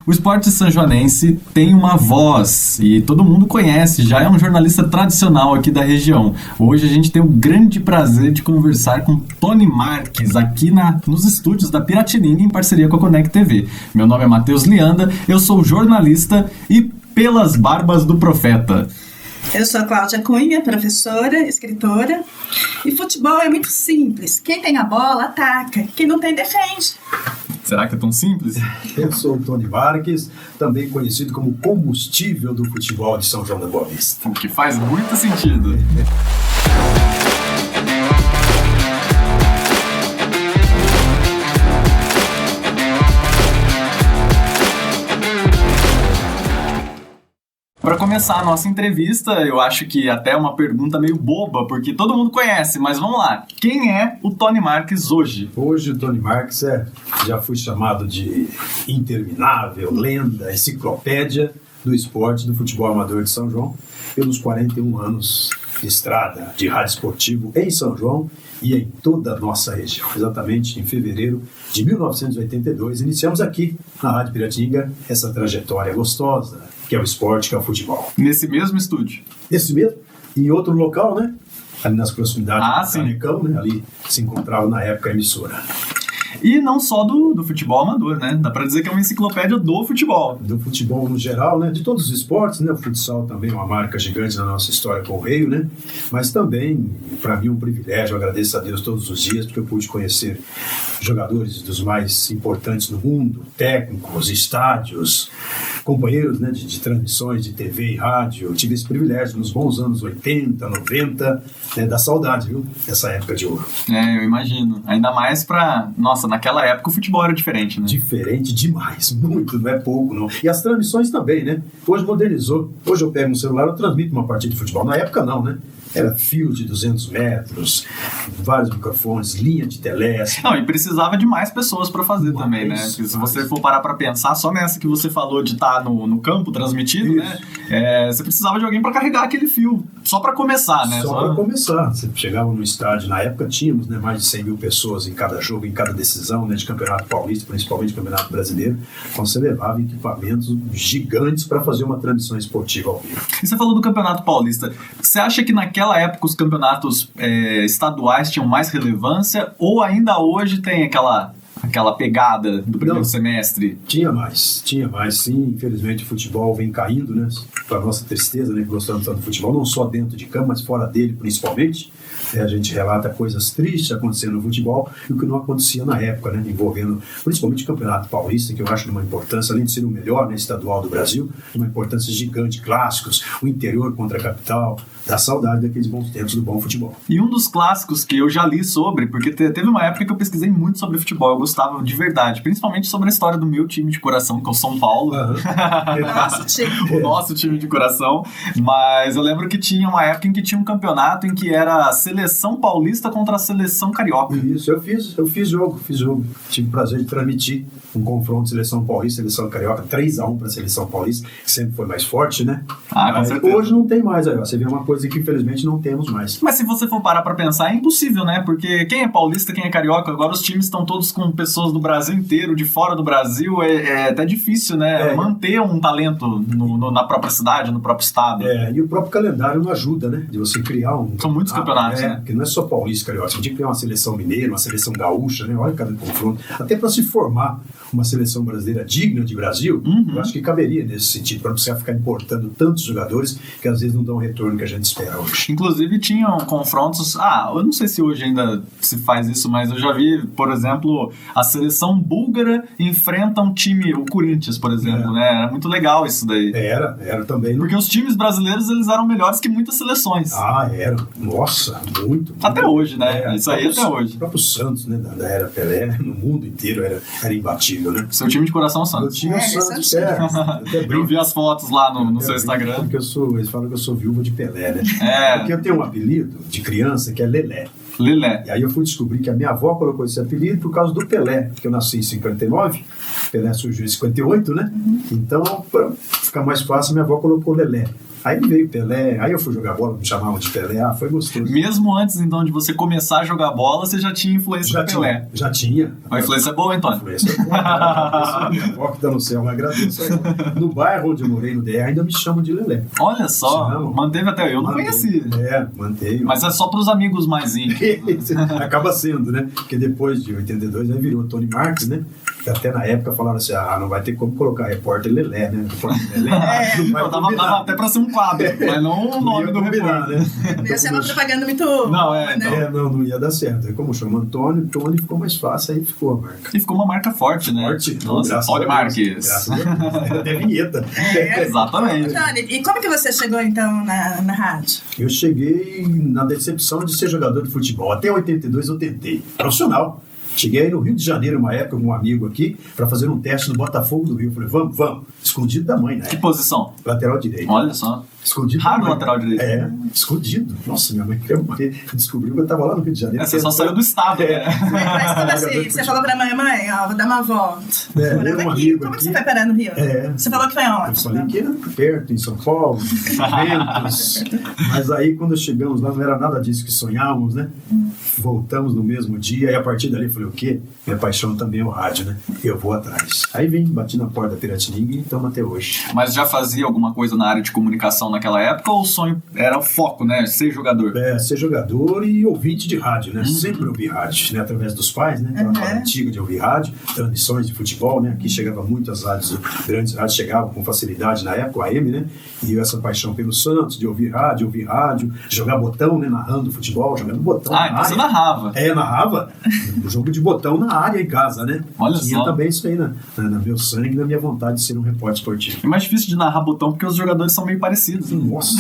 O esporte sanjoanense tem uma voz e todo mundo conhece, já é um jornalista tradicional aqui da região. Hoje a gente tem o grande prazer de conversar com Tony Marques aqui nos estúdios da Piratininga em parceria com a Connect TV. Meu nome é Matheus Lianda, eu sou jornalista e pelas barbas do profeta. Eu sou a Cláudia Cunha, professora, escritora. E futebol é muito simples. Quem tem a bola, ataca. Quem não tem, defende. Será que é tão simples? Eu sou o Tony Marques, também conhecido como combustível do futebol de São João da Boa Vista. O que faz muito sentido. Para começar a nossa entrevista, eu acho que até é uma pergunta meio boba, porque todo mundo conhece, mas vamos lá. Quem é o Tony Marques hoje? Hoje o Tony Marques já fui chamado de interminável, lenda, enciclopédia do esporte do futebol amador de São João, pelos 41 anos de estrada de rádio esportivo em São João e em toda a nossa região. Exatamente em fevereiro de 1982, iniciamos aqui na Rádio Piratininga essa trajetória gostosa, que é o esporte, que é o futebol. Nesse mesmo estúdio? Nesse mesmo, em outro local, né? Ali nas proximidades do sim. Canecão, né? Ali se encontrava na época a emissora. E não só do futebol amador, né? Dá pra dizer que é uma enciclopédia do futebol. Do futebol no geral, né? De todos os esportes, né? O futsal também é uma marca gigante na nossa história com o Rio, né? Mas também, para mim, um privilégio. Eu agradeço a Deus todos os dias, porque eu pude conhecer jogadores dos mais importantes do mundo, técnicos, estádios, companheiros, né? De transmissões de TV e rádio. Eu tive esse privilégio nos bons anos 80, 90, né? Da saudade, viu? Essa época de ouro. Eu imagino. Ainda mais Nossa, naquela época o futebol era diferente, né? Diferente demais, muito, não é pouco, não. E as transmissões também, né? Hoje modernizou. Hoje eu pego um celular e transmito uma partida de futebol. Na época não, né? Era fio de 200 metros, vários microfones, linha de teléscopo. Não, e precisava de mais pessoas para fazer também, né? Porque se você for parar para pensar, só nessa que você falou de estar no campo transmitido, né? Você precisava de alguém para carregar aquele fio, só para começar, né? Só para começar. Você chegava no estádio, na época tínhamos, né, mais de 100 mil pessoas em cada jogo, em cada decisão, né, de campeonato paulista, principalmente campeonato brasileiro. Então você levava equipamentos gigantes para fazer uma transmissão esportiva ao vivo. E você falou do campeonato paulista. Você acha que naquela época os campeonatos estaduais tinham mais relevância ou ainda hoje tem aquela pegada do primeiro semestre? Tinha mais sim. Infelizmente o futebol vem caindo, né? Para nossa tristeza, né? Que gostamos tanto do futebol, não só dentro de campo, mas fora dele principalmente. A gente relata coisas tristes acontecendo no futebol e o que não acontecia na época, né? Envolvendo principalmente o Campeonato Paulista, que eu acho de uma importância, além de ser o melhor, né, estadual do Brasil, de uma importância gigante, clássicos, o interior contra a capital, dá saudade daqueles bons tempos do bom futebol. E um dos clássicos que eu já li sobre, porque teve uma época que eu pesquisei muito sobre futebol, eu gostava de verdade, principalmente sobre a história do meu time de coração, que é o São Paulo. O nosso time de coração. Mas eu lembro que tinha uma época em que tinha um campeonato em que era a seleção paulista contra a seleção carioca. Isso, eu fiz jogo. Tive o prazer de transmitir um confronto seleção paulista, seleção carioca, 3-1 para a seleção paulista, que sempre foi mais forte, né? Com certeza. Hoje não tem mais, aí você vê uma coisa que infelizmente não temos mais. Mas se você for parar pra pensar, é impossível, né? Porque quem é paulista, quem é carioca, agora os times estão todos com pessoas do Brasil inteiro, de fora do Brasil, é até difícil, né? Manter um talento na própria cidade, no próprio estado. E o próprio calendário não ajuda, né? De você criar São muitos campeonatos, né? Porque não é só paulista, carioca. Você tinha que criar uma seleção mineira, uma seleção gaúcha, né? Olha cada confronto. Até para se formar uma seleção brasileira digna de Brasil, eu acho que caberia nesse sentido, para você ficar importando tantos jogadores que às vezes não dão o retorno que a gente espera hoje. Inclusive tinham confrontos, eu não sei se hoje ainda se faz isso, mas eu já vi, por exemplo, a seleção búlgara enfrenta um time, o Corinthians, por exemplo, né? Era muito legal isso daí. Era também. Porque os times brasileiros, eles eram melhores que muitas seleções. Era. Nossa, muito. Até hoje, né? Isso aí até hoje. O próprio Santos, né? Da era Pelé, no mundo inteiro era imbatível, né? Seu time de coração é o Santos. Meu time é o Santos, Eu vi as fotos lá no seu Instagram. Porque eles falam que eu sou viúva de Pelé, né? Porque eu tenho um apelido de criança que é Lelé. Lelé. E aí eu fui descobrir que a minha avó colocou esse apelido por causa do Pelé, que eu nasci em 59, Pelé surgiu em 58, né? Então, para ficar mais fácil, minha avó colocou Lelé. Aí veio Pelé, aí eu fui jogar bola, me chamavam de Pelé, foi gostoso. Mesmo antes, então, de você começar a jogar bola, você já tinha influência do Pelé. Já tinha. Uma influência boa, Antônio? Influência boa. Minha avó que tá no céu, eu agradeço. No bairro onde eu morei, no DR, ainda me chamam de Lelé. Olha só, manteve até eu, não conhecia. Manteve. Mas é só pros amigos mais íntimos. Acaba sendo, né? Porque depois de 82, aí virou Tony Marques, né? Até na época falaram assim, não vai ter como colocar repórter Lelé, né? Repórter Lelé. Dava até pra ser um quadro, mas não o nome do repórter. Né? Ia ser uma propaganda muito... Não ia dar certo. Aí como chama Antônio, Tony ficou mais fácil, aí ficou a marca. E ficou uma marca forte, né? Forte. Nossa, Tony Marques. Graças a Deus. Era até vinheta. Exatamente. Tony, e como que você chegou, então, na rádio? Eu cheguei na decepção de ser jogador de futebol. Até 82 eu tentei. Profissional. Cheguei aí no Rio de Janeiro, uma época, com um amigo aqui, para fazer um teste no Botafogo do Rio. Falei, vamos. Escondido da mãe, né? Que posição? Lateral direito. Olha só. Escondido. Raro lateral direito. Escondido. Nossa, minha mãe descobriu que eu tava lá no Rio de Janeiro. Você só saiu do estado, né? Mas assim, você falou pra mãe, vou dar uma volta. Um amigo como aqui. Que você foi parar no Rio? Você falou que foi onde? Eu falei que era perto, em São Paulo, Ventos. Mas aí, quando chegamos lá, não era nada disso que sonhávamos, né? Voltamos no mesmo dia, e a partir dali eu falei, o quê? Minha paixão também é o rádio, né? Eu vou atrás. Aí vim, bati na porta da Piratininga e estamos até hoje. Mas já fazia alguma coisa na área de comunicação naquela época, ou o sonho era o foco, né? Ser jogador? Ser jogador e ouvinte de rádio, né? Sempre ouvi rádio, né? Através dos pais, né? Aquela forma antiga de ouvir rádio, transmissões de futebol, né? Aqui chegava muitas rádios, grandes rádios chegavam com facilidade na época, o AM, né? E essa paixão pelo Santos, de ouvir rádio, jogar botão, né? Narrando futebol, jogando botão. Então você narrava. Narrava. O jogo de botão na área em casa, né? Olha Tinha só. também isso aí no meu sangue, na minha vontade de ser um repórter esportivo. É mais difícil de narrar botão porque os jogadores são meio parecidos. Nossa,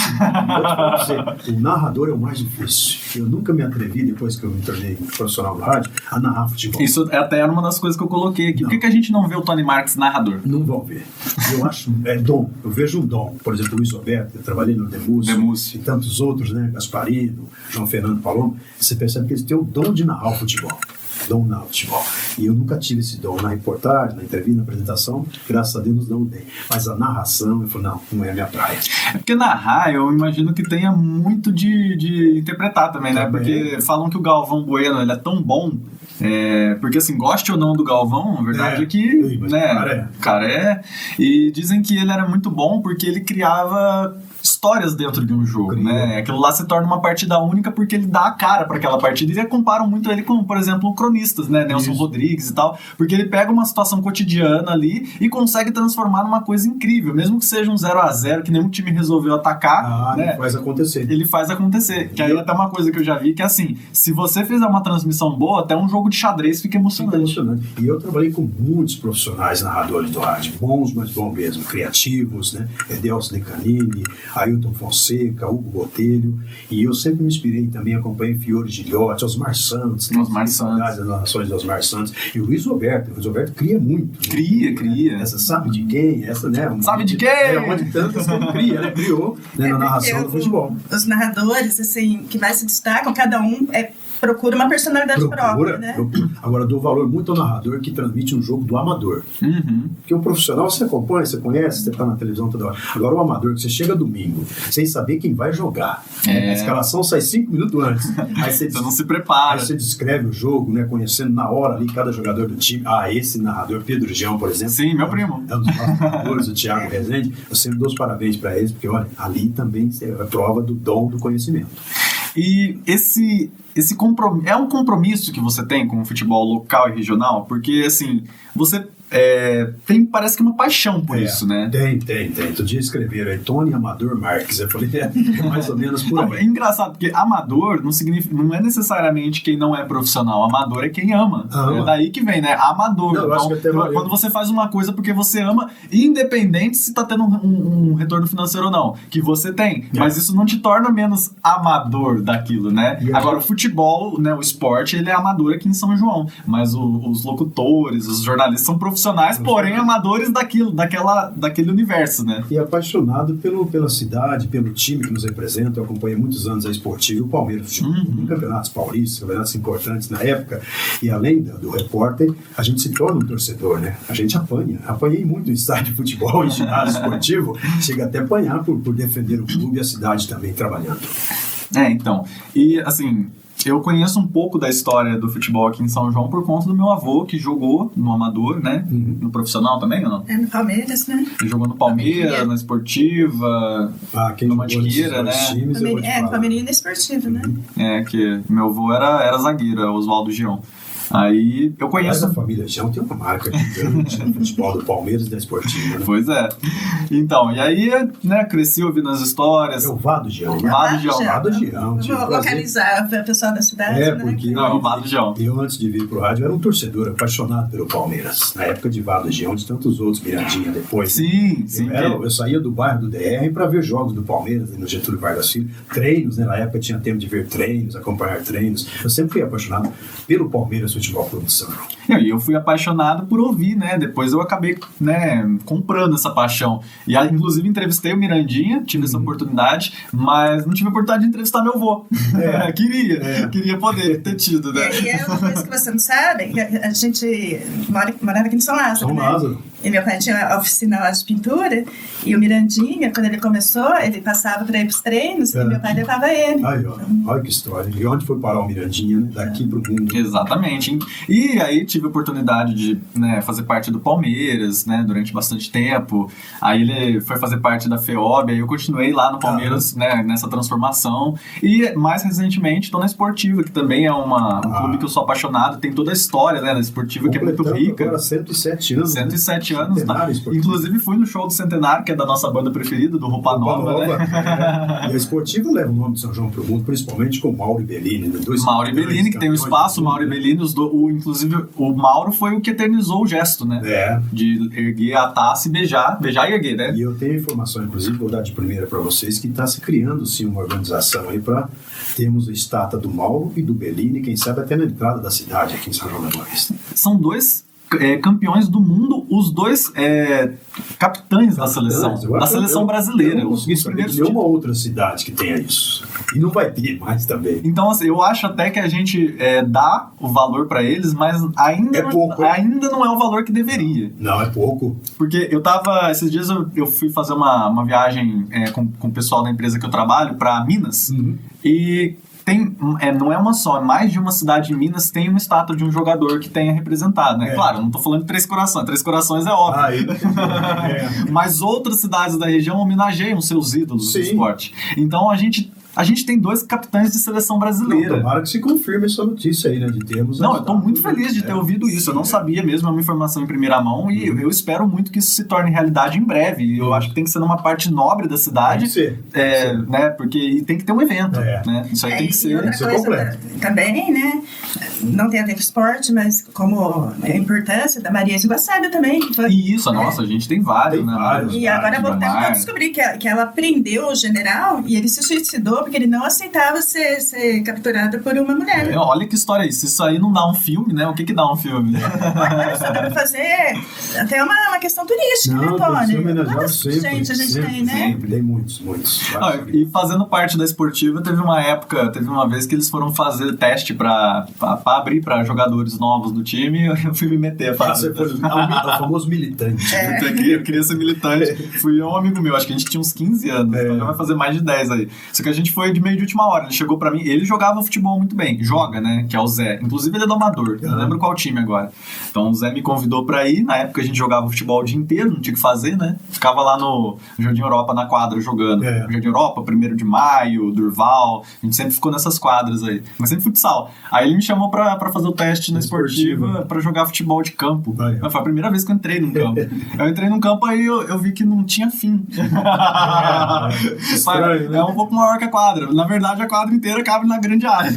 o narrador é o mais difícil. Eu nunca me atrevi, depois que eu me tornei profissional do rádio, a narrar futebol. Isso até era uma das coisas que eu coloquei aqui. Por que a gente não vê o Tony Marques narrador? Não vão ver. Eu acho, dom. Eu vejo um dom. Por exemplo, o Luiz Roberto, eu trabalhei no Demúcio e tantos outros, né? Gasparino, João Fernando Palomo. Você percebe que eles têm o dom de narrar o futebol. Dom na futebol. E eu nunca tive esse dom na reportagem, na entrevista, na apresentação, graças a Deus não tem. Mas a narração, eu falei, não é a minha praia. É porque narrar, eu imagino que tenha muito de interpretar também, né? Porque falam que o Galvão Bueno, ele é tão bom, porque assim, goste ou não do Galvão, a verdade é que, né, o cara é. E dizem que ele era muito bom porque ele criava histórias dentro de um jogo, né? Aquilo lá se torna uma partida única porque ele dá a cara para aquela partida e comparam muito ele com, por exemplo, cronistas, né? Nelson Rodrigues e tal, porque ele pega uma situação cotidiana ali e consegue transformar numa coisa incrível, mesmo que seja um 0-0 que nenhum time resolveu atacar, né? Ele faz acontecer. Ele faz acontecer, que aí até uma coisa que eu já vi que é assim, se você fizer uma transmissão boa, até um jogo de xadrez fica emocionante. E eu trabalhei com muitos profissionais narradores do rádio, bons, mas bons mesmo, criativos, né? Edelson Decanini, Ailton Fonseca, Hugo Botelho, e eu sempre me inspirei também, acompanhei Fiore Gilhote, Osmar Santos, as narrações do Osmar Santos, e o Luiz Roberto cria muito. Né? Cria. Essa sabe de quem? Essa, né? Sabe de quem? Uma de tantas que ele cria, né? Criou, né, na narração do futebol. Os narradores, assim, que mais se destacam, cada um procura uma personalidade própria, né? Agora, dou valor muito ao narrador que transmite um jogo do amador. Porque o profissional você acompanha, você conhece, você está na televisão toda hora. Agora, o amador, que você chega domingo, sem saber quem vai jogar. A escalação sai 5 minutos antes. Aí você não se prepara. Aí você descreve o jogo, né? Conhecendo na hora ali cada jogador do time. Esse narrador, Pedro Gião, por exemplo. Sim, meu primo. É um dos nossos narradores, o Thiago Rezende. Eu sempre dou os parabéns para eles, porque, olha, ali também é prova do dom do conhecimento. E esse compromisso, é um compromisso que você tem com o futebol local e regional? Porque, assim, você tem, parece que uma paixão por isso, né? Tem. Outro dia escreveram aí, Tony Amador Marques. Eu falei, mais ou menos por aí. Não, é engraçado, porque amador não é necessariamente quem não é profissional. Amador é quem ama. É daí que vem, né? Amador. Não, eu acho que até quando você faz uma coisa porque você ama, independente se tá tendo um retorno financeiro ou não, que você tem. Mas isso não te torna menos amador daquilo, né? Agora, o futebol, né, o esporte, ele é amador aqui em São João. Mas os locutores, os jornalistas são profissionais profissionais, porém amadores daquele universo, né? E apaixonado pela cidade, pelo time que nos representa. Eu acompanhei muitos anos a Esportiva e o Palmeiras, em campeonatos paulistas, campeonatos importantes na época. E além do repórter, a gente se torna um torcedor, né? A gente apanhei muito em estádio de futebol, em ginásio esportivo, chega até a apanhar por defender o clube e a cidade também trabalhando. Então, e assim, eu conheço um pouco da história do futebol aqui em São João por conta do meu avô, que jogou no amador, né? No profissional também, ou não? No Palmeiras, né? Ele jogou no Palmeiras, na Esportiva, no Mantiqueira, né? No Palmeiras e na Esportiva, né? Que meu avô era zagueiro, Oswaldo Gião. Aí eu conheço. Mas a família Gião tem uma marca gigante no futebol do Palmeiras e da Esportiva, né? Pois é. Então, e aí, né, cresci ouvindo as histórias. É o Vado Gião, né? Vado Gião. Vou localizar o pessoal da cidade, né? Porque não, o Vado Gião. Eu, antes de vir pro rádio, era um torcedor apaixonado pelo Palmeiras. Na época de Vado Gião, de tantos outros, Mirandinha depois. Sim. Eu saía do bairro do DR para ver jogos do Palmeiras, no Getúlio Vargas Filho. Treinos, né? Na época tinha tempo de ver treinos, acompanhar treinos. Eu sempre fui apaixonado pelo Palmeiras Futebol Clube de São João. E eu fui apaixonado por ouvir, né? Depois eu acabei, né, comprando essa paixão. E inclusive entrevistei o Mirandinha, tive essa oportunidade, mas não tive a oportunidade de entrevistar meu avô. Queria poder ter tido, né? E é uma coisa que você não sabe, que a gente morava aqui em São Lázaro, São Lázaro. E meu pai tinha a oficina lá de pintura, e o Mirandinha, quando ele começou, ele passava para ir para os treinos, e meu pai levava ele. Aí, ó, olha que história. E onde foi parar o Mirandinha, né? Daqui pro mundo. Exatamente. E aí tive a oportunidade de, né, fazer parte do Palmeiras, né, durante bastante tempo. Aí ele foi fazer parte da FEOB, aí eu continuei lá no Palmeiras, né, nessa transformação. E mais recentemente estou na Esportiva, que também é um clube que eu sou apaixonado, tem toda a história, né, da Esportiva, que é muito rica. Agora 107 anos. 107 anos, tá? Inclusive fui no show do Centenário, que é da nossa banda preferida, do Roupa Nova, né? E a Esportiva leva o nome de São João pro mundo, principalmente com o Mauro e Bellini, né? Mauro e Bellini, que tem o espaço, Mauro e Bellini, inclusive o Mauro foi o que eternizou o gesto, né? De erguer a taça e beijar e erguer, né? E eu tenho informação, inclusive, vou dar de primeira para vocês, que está se criando sim uma organização aí para termos a estátua do Mauro e do Bellini, quem sabe até na entrada da cidade aqui em São João da Boa Vista. São dois campeões do mundo, os dois capitães da seleção brasileira. Eu não consegui saber de nenhuma outra cidade que tenha isso. E não vai ter mais também. Então, assim, eu acho até que a gente dá o valor para eles, mas ainda não é o valor que deveria. Não, é pouco. Porque esses dias eu fui fazer uma viagem com o pessoal da empresa que eu trabalho para Minas, e não é uma só, mais de uma cidade de Minas tem uma estátua de um jogador que tenha representado, né? Claro, eu não tô falando de Três Corações, Três Corações é óbvio. Mas outras cidades da região homenageiam seus ídolos do esporte. Então a gente tem dois capitães de seleção brasileira. Tomara que se confirme essa notícia aí, né? De termos. Não, eu tô muito feliz de ter ouvido isso. Eu não sabia mesmo, é uma informação em primeira mão e eu espero muito que isso se torne realidade em breve. E eu acho que tem que ser numa parte nobre da cidade. Né? Porque tem que ter um evento. Né? Isso aí tem que ser. E outra coisa também, né? Não tem a ver com esporte, mas como a importância da Maria Guaçaba também. Isso, nossa, a gente tem vários, né? E agora voltamos a descobrir que ela prendeu o general e ele se suicidou porque ele não aceitava ser capturado por uma mulher. Olha que história isso. Isso aí não dá um filme, né? O que dá um filme? Para fazer até uma questão turística, né, Tony? Gente, a gente tem, né? Sempre, tem muitos. E fazendo parte da Esportiva, teve uma vez que eles foram fazer teste para abrir para jogadores novos do time e eu fui me meter. Você foi o famoso militante. Eu queria ser militante. Fui um amigo meu, acho que a gente tinha uns 15 anos, então já vai fazer mais de 10 aí. Só que a gente foi de meio de última hora. Ele chegou pra mim, ele jogava futebol muito bem, joga, né, que é o Zé. Inclusive ele é do Amador, não lembro qual time agora. Então o Zé me convidou pra ir, na época a gente jogava futebol o dia inteiro, não tinha o que fazer, né, ficava lá no Jardim Europa na quadra jogando. Jardim Europa, 1º de Maio, Durval, a gente sempre ficou nessas quadras aí, mas sempre futsal. Aí ele me chamou pra fazer o teste na Esportiva pra jogar futebol de campo. Foi a primeira vez que eu entrei num campo. Eu entrei num campo aí eu vi que não tinha fim. É um pouco maior que a quadra. Na verdade, a quadra inteira cabe na grande área.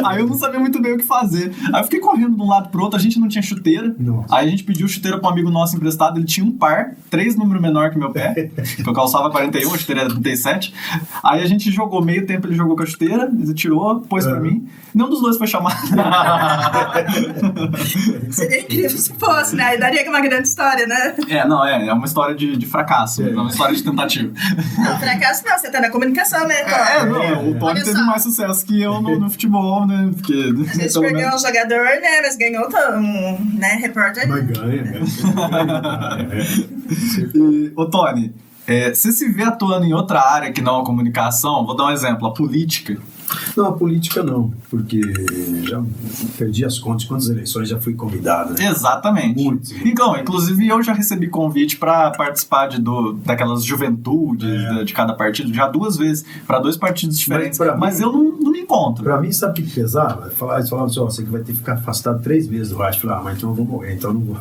Aí eu não sabia muito bem o que fazer. Aí eu fiquei correndo de um lado pro outro, a gente não tinha chuteira. Aí a gente pediu chuteira pra um amigo nosso emprestado, ele tinha um par, 3 números menor que meu pé, que eu calçava 41, a chuteira era 37. Aí a gente jogou meio tempo, ele jogou com a chuteira, ele tirou, pôs pra mim. Nenhum dos dois foi chamada. Seria incrível se fosse, né? E daria uma grande história, né? É uma história de fracasso, é uma história de tentativa. Não, fracasso não, você tá na comunicação, né, O Tony teve mais sucesso que eu no futebol, né? Porque, a gente perdeu um jogador, né? Mas ganhou um repórter. Mas ganha. Ô, Tony, você se vê atuando em outra área que não a comunicação? Vou dar um exemplo, a política. Não, a política não, porque já perdi as contas de quantas eleições já fui convidado, né? Exatamente. Muito. Então, inclusive eu já recebi convite para participar daquelas juventudes de cada partido, já 2 vezes, para 2 partidos diferentes, mas eu não me encontro. Pra mim, sabe o que pesava? Eles falavam assim, você que vai ter que ficar afastado 3 meses do rádio. Eu falei, mas então eu vou morrer, então eu não vou.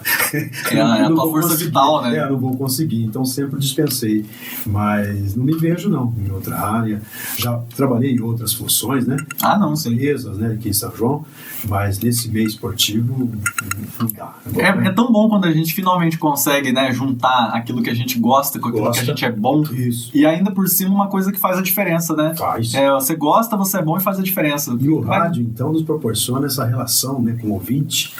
É a tua força vital, né? Eu não vou conseguir, então sempre dispensei. Mas não me vejo, não, em outra área. Já trabalhei em outras funções, né? Não, sim. Empresas, né, aqui em São João, mas nesse meio esportivo não dá. É tão bom quando a gente finalmente consegue, né, juntar aquilo que a gente gosta com aquilo que a gente é bom. Isso. E ainda por cima uma coisa que faz a diferença, né? Faz. Você gosta, você é bom e faz a diferença. E o rádio, então, nos proporciona essa relação, né, com o ouvinte.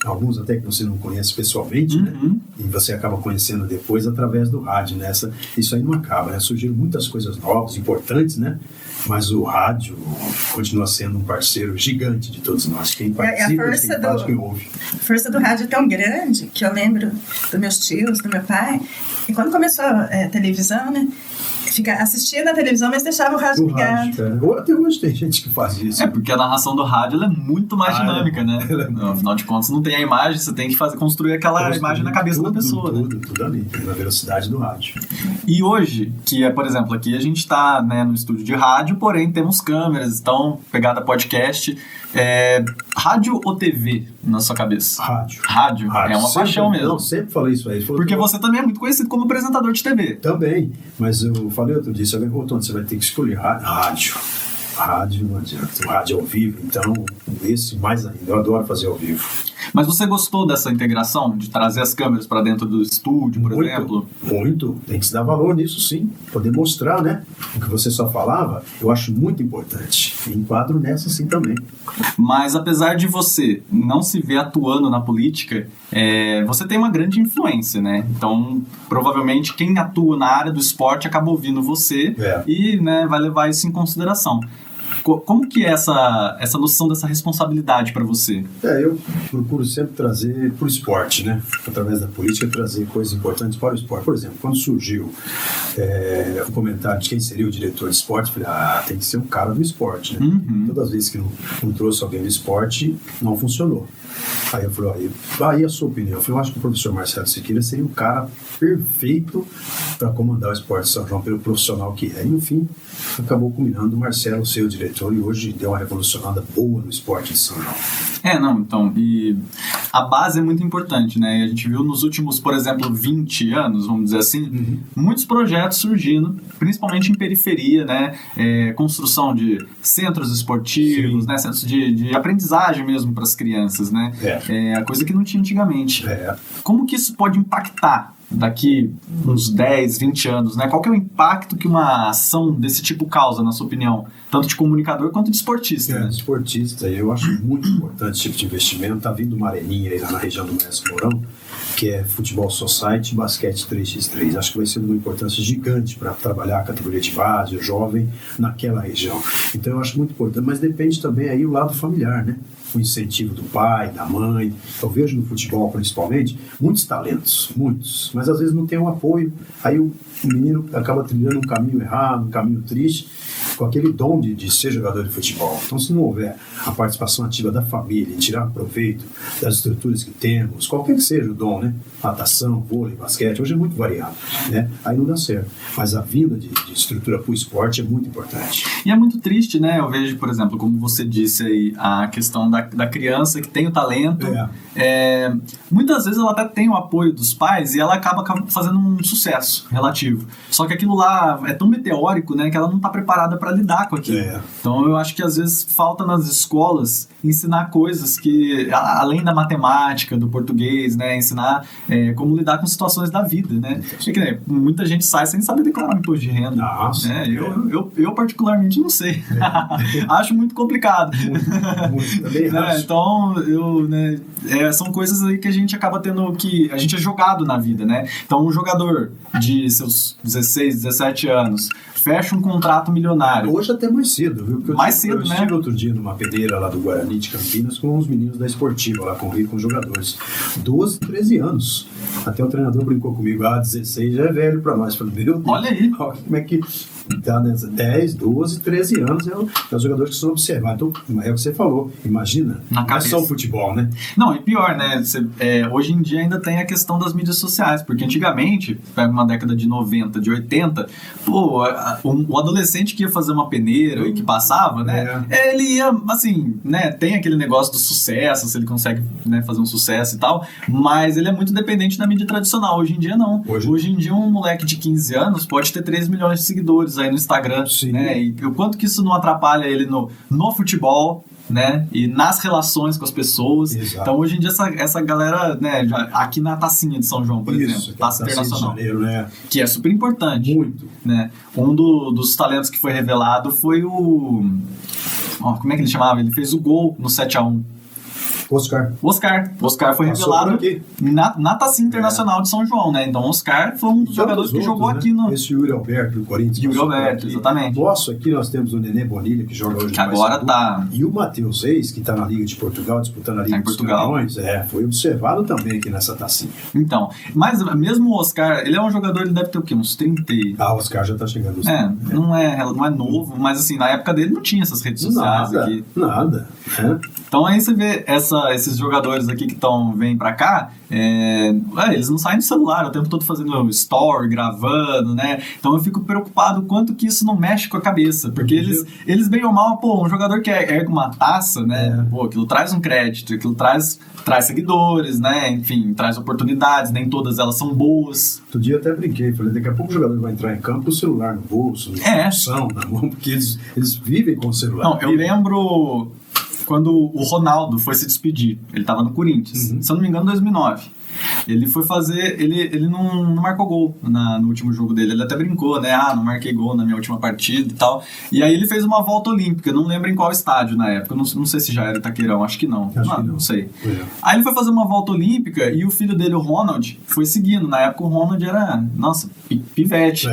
Alguns até que você não conhece pessoalmente, né? E você acaba conhecendo depois através do rádio, né? Isso aí não acaba, né? Surgiram muitas coisas novas, importantes, né? Mas o rádio continua sendo um parceiro gigante de todos nós. Quem participa, quem faz, quem ouve. A força do rádio é tão grande que eu lembro dos meus tios, do meu pai, e quando começou a televisão, né? Assistia na televisão, mas deixava o rádio ligado. Até hoje tem gente que faz isso. Porque a narração do rádio ela é muito mais dinâmica, né? Afinal de contas, não tem a imagem, você tem que construir aquela imagem na cabeça da pessoa. Tudo ali, na velocidade do rádio. E hoje, que é, por exemplo, aqui a gente está, né, no estúdio de rádio, porém temos câmeras, então, pegada podcast. Rádio ou TV na sua cabeça? Rádio. É uma paixão mesmo. Não, sempre falei isso aí. Porque você também é muito conhecido como apresentador de TV. Também, mas eu falei outro dia, você vai ter que escolher rádio. Rádio não adianta, o rádio é ao vivo, então esse mais ainda, eu adoro fazer ao vivo. Mas você gostou dessa integração, de trazer as câmeras para dentro do estúdio, por exemplo? Muito, tem que se dar valor nisso sim, poder mostrar, né? O que você só falava, eu acho muito importante, e enquadro nessa sim também. Mas apesar de você não se ver atuando na política, você tem uma grande influência, né? Então, provavelmente quem atua na área do esporte acaba ouvindo você e, né, vai levar isso em consideração. Como que é essa noção dessa responsabilidade para você? Eu procuro sempre trazer para o esporte, né? Através da política, trazer coisas importantes para o esporte. Por exemplo, quando surgiu o comentário de quem seria o diretor de esporte, eu falei, tem que ser um cara do esporte, né? Todas as vezes que não trouxe alguém do esporte, não funcionou. Aí eu falei, aí a sua opinião? Eu falei, eu acho que o professor Marcelo Siqueira seria o cara perfeito para comandar o esporte de São João pelo profissional que é. E no fim, acabou culminando o Marcelo ser o diretor e hoje deu uma revolucionada boa no esporte de São João. Então, e a base é muito importante, né? E a gente viu nos últimos, por exemplo, 20 anos, vamos dizer assim, muitos projetos surgindo, principalmente em periferia, né? Construção de centros esportivos, né? Centros de aprendizagem mesmo para as crianças, né? A coisa que não tinha antigamente. Como que isso pode impactar daqui uns 10, 20 anos, né? Qual que é o impacto que uma ação desse tipo causa, na sua opinião? Tanto de comunicador quanto de esportista. Né? Esportista, eu acho muito importante esse tipo de investimento. Tá vindo uma areninha aí lá na região do Mestre Mourão, que é Futebol Society e Basquete 3x3. Acho que vai ser uma importância gigante para trabalhar a categoria de base, o jovem, naquela região. Então eu acho muito importante, mas depende também aí o lado familiar, né? O incentivo do pai, da mãe. Eu vejo no futebol, principalmente, muitos talentos, muitos, mas às vezes não tem um apoio. Aí o menino acaba trilhando um caminho errado, um caminho triste, com aquele dom de ser jogador de futebol. Então, se não houver a participação ativa da família, em tirar proveito das estruturas que temos, qualquer que seja o dom, né? Natação, vôlei, basquete, hoje é muito variado, né? Aí não dá certo. Mas a vinda de estrutura para o esporte é muito importante. E é muito triste, né? Eu vejo, por exemplo, como você disse aí, a questão da criança que tem o talento. Muitas vezes ela até tem o apoio dos pais e ela acaba fazendo um sucesso relativo. Só que aquilo lá é tão meteórico, né? Que ela não está preparada para para lidar com aquilo. Então eu acho que às vezes falta nas escolas ensinar coisas que, além da matemática, do português, né, ensinar como lidar com situações da vida, né? Porque, muita gente sai sem saber declarar um imposto de renda. Nossa, né? Eu particularmente não sei. Acho muito complicado. Muito também acho. Então, são coisas aí que a gente acaba tendo que... A gente é jogado na vida, né? Então, um jogador de seus 16, 17 anos fecha um contrato milionário. Hoje até mais cedo, viu? Porque eu né? estive outro dia numa peneira lá do Guarani de Campinas com os meninos da Esportiva, lá com os jogadores. 12, 13 anos. Até o treinador brincou comigo, 16 já é velho pra nós. Falei, meu Deus, olha aí. Como é que tá, né? 10, 12, 13 anos é os jogadores que são observados. Então, é o que você falou, imagina, não é só o futebol, né? Não, e pior, né? Hoje em dia ainda tem a questão das mídias sociais, porque antigamente, pega uma década de 90, de 80, pô, o adolescente que ia fazer uma peneira e que passava, né? Ele ia, assim, né? Tem aquele negócio do sucesso, se ele consegue, né, fazer um sucesso e tal, mas ele é muito dependente da mídia tradicional. Hoje em dia, não. Hoje em dia, um moleque de 15 anos pode ter 3 milhões de seguidores aí no Instagram, né? E o quanto que isso não atrapalha ele no futebol, né? E nas relações com as pessoas. Exato. Então, hoje em dia, essa galera, né? aqui na Tacinha de São João, por exemplo, Taça Internacional, de Janeiro, né? que é super importante. Muito. Né? Um dos talentos que foi revelado foi o... como é que ele chamava? Ele fez o gol no 7-1. Oscar foi revelado na Tacinha Internacional de São João, né? Então, Oscar foi um dos jogadores que jogou aqui no... Esse Yuri Alberto do Corinthians. Yuri Alberto, exatamente. Nosso, aqui nós temos o Nenê Bonilha, que joga hoje que agora tá... E o Matheus Reis, que está na Liga de Portugal, disputando a Liga dos Campeões, foi observado também aqui nessa Tacinha. Então, mas mesmo o Oscar, ele é um jogador, ele deve ter o quê? Uns 30... o Oscar já tá chegando. Não é novo, mas assim, na época dele não tinha essas redes sociais aqui. Nada. Então aí você vê esses jogadores aqui que vêm pra cá, eles não saem do celular o tempo todo fazendo story, gravando, né? Então eu fico preocupado quanto que isso não mexe com a cabeça, porque eles bem ou mal, um jogador que ergue uma taça, né? Aquilo traz um crédito, aquilo traz seguidores, né? Enfim, traz oportunidades, nem todas elas são boas. Outro dia eu até brinquei, falei, daqui a pouco o jogador vai entrar em campo com o celular no bolso, na mão, porque eles vivem com o celular. Não, eu lembro... quando o Ronaldo foi se despedir. Ele estava no Corinthians, se eu não me engano, em 2009. Ele foi fazer... Ele não marcou gol no último jogo dele. Ele até brincou, né? Não marquei gol na minha última partida e tal. E aí ele fez uma volta olímpica. Não lembro em qual estádio na época. Não sei se já era Itaquerão. Acho que não. Não sei. Aí ele foi fazer uma volta olímpica e o filho dele, o Ronald, foi seguindo. Na época o Ronald era... Nossa, pivete.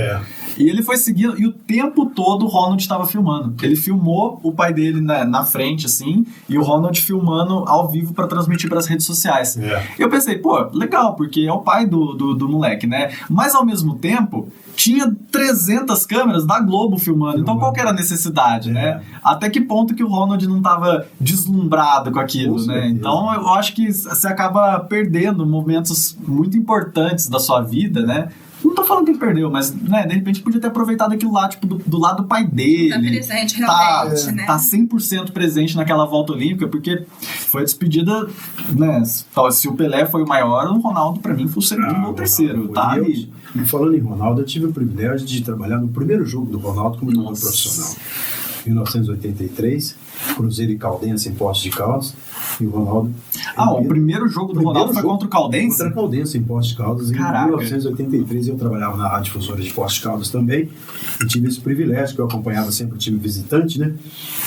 E ele foi seguindo, e o tempo todo o Ronald estava filmando. Ele filmou o pai dele na frente, assim, e o Ronald filmando ao vivo para transmitir para as redes sociais. Eu pensei, legal, porque é o pai do moleque, né? Mas ao mesmo tempo, tinha 300 câmeras da Globo filmando. Então qual que era a necessidade, né? Até que ponto que o Ronald não estava deslumbrado com aquilo, né? Então eu acho que você acaba perdendo momentos muito importantes da sua vida, né? Não tô falando que ele perdeu, mas, né, de repente podia ter aproveitado aquilo lá, tipo, do lado do pai dele. Tá presente, realmente, né? Tá 100% presente naquela volta olímpica, porque foi a despedida, né? Se o Pelé foi o maior, o Ronaldo, pra mim, foi o segundo ou o terceiro, tá ali. E falando em Ronaldo, eu tive o privilégio de trabalhar no primeiro jogo do Ronaldo como jogador profissional. 1983, Cruzeiro e Caldense em Poços de Caldas, e o Ronaldo... o primeiro jogo do Ronaldo foi contra o Caldense? Contra o Caldense em Poços de Caldas. Caraca. Em 1983 eu trabalhava na Rádio Difusora de Poços de Caldas também, e tive esse privilégio, que eu acompanhava sempre o time visitante, né?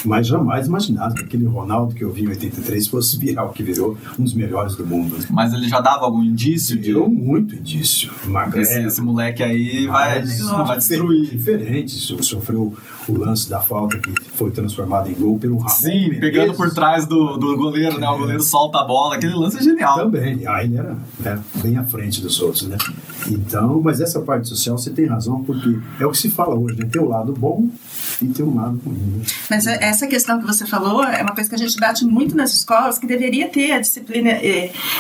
Mas jamais imaginava que aquele Ronaldo que eu vi em 83 fosse virar o que virou, um dos melhores do mundo. Né? Mas ele já dava algum indício? Deu muito indício. Esse moleque aí vai destruir. Diferente, sofreu o lance da falta que foi transformado em gol pelo Ramon. Sim, Menezes, pegando por trás do goleiro, né? O goleiro solta a bola, aquele lance é genial. Também, ele era bem à frente dos outros, né? Então, mas essa parte social você tem razão, porque é o que se fala hoje, né? Tem o lado bom e tem o lado ruim. Né? Mas essa questão que você falou é uma coisa que a gente bate muito nas escolas, que deveria ter a disciplina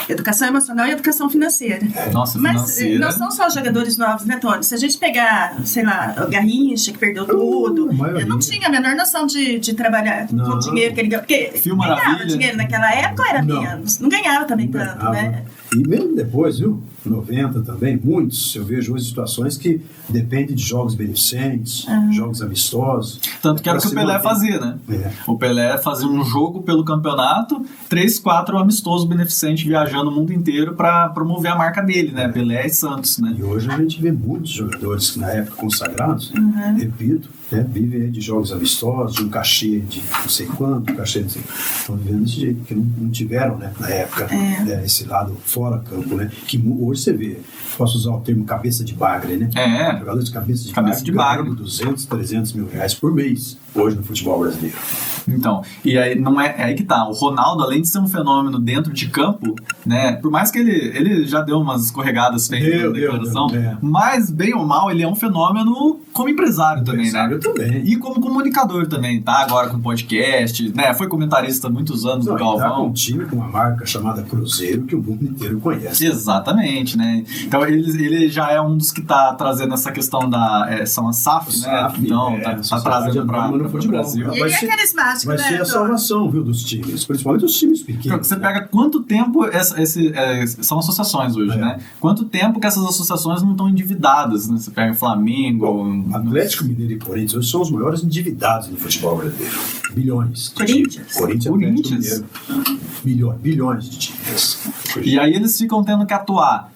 educação emocional e educação financeira. Nossa, financeira. Mas não são só jogadores novos, né, Tony? Se a gente pegar, sei lá, o Garrincha, que perdeu tudo, eu não tinha a menor noção de trabalhar com o dinheiro que ele ganhava. Porque ganhava dinheiro naquela época era menos. Não ganhava também tanto, né? E mesmo depois, viu? 90 também, muitos. Eu vejo hoje situações que dependem de jogos beneficentes, jogos amistosos. Tanto que era o que o Pelé fazia, né? O Pelé fazia um jogo pelo campeonato, 3, 4 amistosos beneficentes viajando o mundo inteiro para promover a marca dele, né? Pelé e Santos, né? E hoje a gente vê muitos jogadores que na época consagrados, repito, vivem aí de jogos amistosos, de um cachê de não sei quanto, um cachê de não sei quanto. Estão vivendo desse jeito, porque não tiveram, né, na época, esse lado fora campo, né? Que hoje você vê, posso usar o termo cabeça de bagre, né? Jogadores de cabeça de bagre ganhando 200, 300 mil reais por mês, hoje no futebol brasileiro. Então, e aí não é aí que tá. O Ronaldo, além de ser um fenômeno dentro de campo, né? Por mais que ele já deu umas escorregadas feitas na declaração, mas bem ou mal, ele é um fenômeno como empresário também, né? Também. E como comunicador também, tá? Agora com podcast, né? Foi comentarista há muitos anos do Galvão. Tá com um time com uma marca chamada Cruzeiro que o mundo inteiro conhece. Exatamente, né? Então ele já é um dos que tá trazendo essa questão da são as SAF, né? Então tá trazendo para o Brasil. E ele é carismático, vai ser a salvação, viu, dos times, principalmente os times pequenos. Você pega quanto tempo são associações hoje, né? Quanto tempo que essas associações não estão endividadas, né? Você pega o Flamengo... Atlético Mineiro e Corinthians hoje são os maiores endividados no futebol brasileiro. Bilhões. Corinthians. Corinthians. Bilhões de títulos. E aí eles ficam tendo que atuar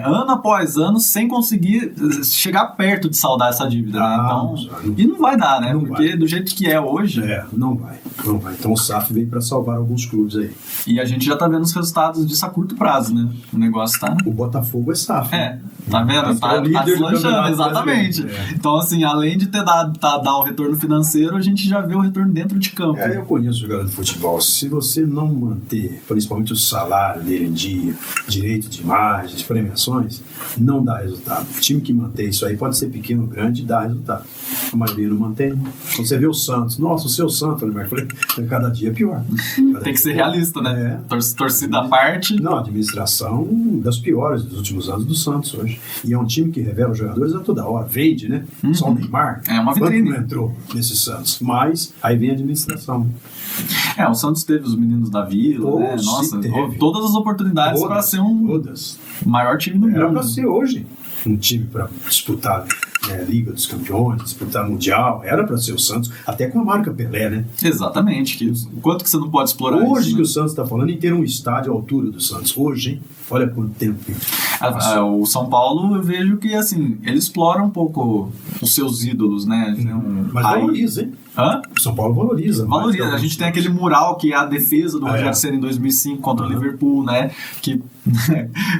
ano após ano sem conseguir chegar perto de saldar essa dívida, né? Então, e não vai dar, né? Porque do jeito que é hoje... Não vai. Então o SAF veio para salvar alguns clubes aí. E a gente já tá vendo os resultados disso a curto prazo, né? O negócio tá... O Botafogo é SAF. Tá vendo? Tá deslanchando, exatamente. Então, assim, além de ter dado o retorno financeiro, a gente já vê o retorno dentro de campo. Eu conheço jogador de futebol. Se você não manter, principalmente o salário dele em dia, direito de imagem, de premiações, não dá resultado. O time que mantém isso aí pode ser pequeno ou grande, dá resultado. A maioria não mantém. Quando você vê o Santos, nossa, o seu Santos, né? Cada dia é pior. Tem que ser realista, né? Torcida à parte. Não, a administração das piores dos últimos anos do Santos hoje. E é um time que revela os jogadores a toda hora. Vende, né? Só o Neymar. É uma vitrine. Quanto não entrou nesse Santos? Mas aí vem a administração. O Santos teve os meninos da Vila, né? Nossa, todas as oportunidades para ser o maior time do mundo. Era para ser hoje um time para disputar Liga dos Campeões, disputar Mundial, era para ser o Santos, até com a marca Pelé, né? Exatamente. Quanto que você não pode explorar hoje isso, que né? O Santos está falando em ter um estádio à altura do Santos. Hoje, hein? Olha quanto tempo. O São Paulo, eu vejo que, assim, ele explora um pouco os seus ídolos, né? Mas valoriza, hein? O São Paulo valoriza. A gente tem aquele mural que é a defesa do Rogério Ceni em 2005 contra o Liverpool, né? Que,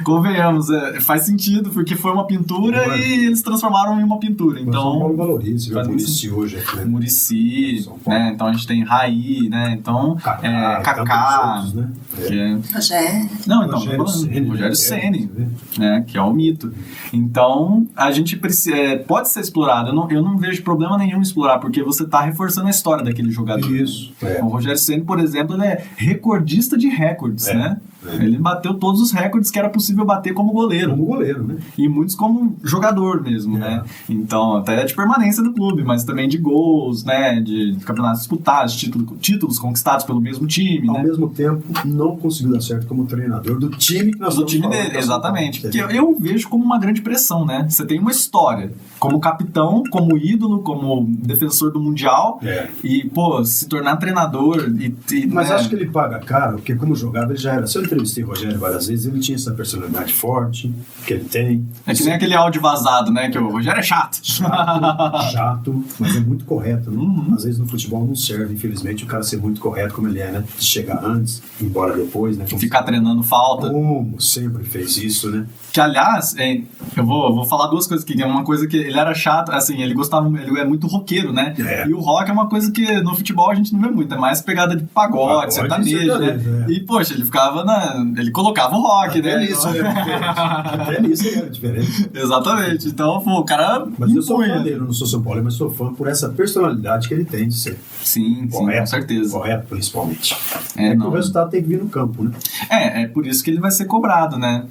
convenhamos, faz sentido, porque foi uma pintura e eles transformaram em uma pintura. Então, o São Paulo valoriza, o Muricy hoje. Muricy, né? Então a gente tem Raí, né? Então, Kaká, né? Rogério Ceni, né? Que é o mito. Então, a gente pode ser explorado. Eu não vejo problema nenhum em explorar, porque você está reforçando a história daquele jogador. Isso. O Rogério Ceni, por exemplo, ele é recordista de recordes, né? Ele bateu todos os recordes que era possível bater como goleiro. Como goleiro, né? E muitos como jogador mesmo, né? Então, até de permanência do clube, mas também de gols, né? De campeonatos disputados, títulos conquistados pelo mesmo time, Ao mesmo tempo, não conseguiu dar certo como treinador do time que nós estamos falando. Dele, exatamente. Porque eu vejo como uma grande pressão, né? Você tem uma história como capitão, como ídolo, como defensor do Mundial e, se tornar treinador Mas acho que ele paga caro, porque como jogava, ele já era... Se eu entrevistei o Rogério várias vezes, ele tinha essa personalidade forte que ele tem. É que nem aquele áudio vazado, né? Que o Rogério é chato. Chato, mas é muito correto, né? Às vezes no futebol não serve, infelizmente, o cara ser muito correto como ele é, né? De chegar antes, ir embora depois, né? Ficar treinando falta. Como sempre fez isso, né? Que, aliás, eu vou falar duas coisas aqui. Uma coisa que ele era chato, assim, ele é muito roqueiro, né? E o rock é uma coisa que no futebol a gente não vê muito, é mais pegada de pagode, sertanejo, né? E, poxa, ele ficava ele colocava o rock, até né? Até nisso era diferente. Exatamente. Então, o cara... Mas eu sou fã dele, eu não sou São Paulo, mas sou fã por essa personalidade que ele tem de ser. Sim, com certeza. Correto, principalmente. O resultado tem que vir no campo, né? É por isso que ele vai ser cobrado, né?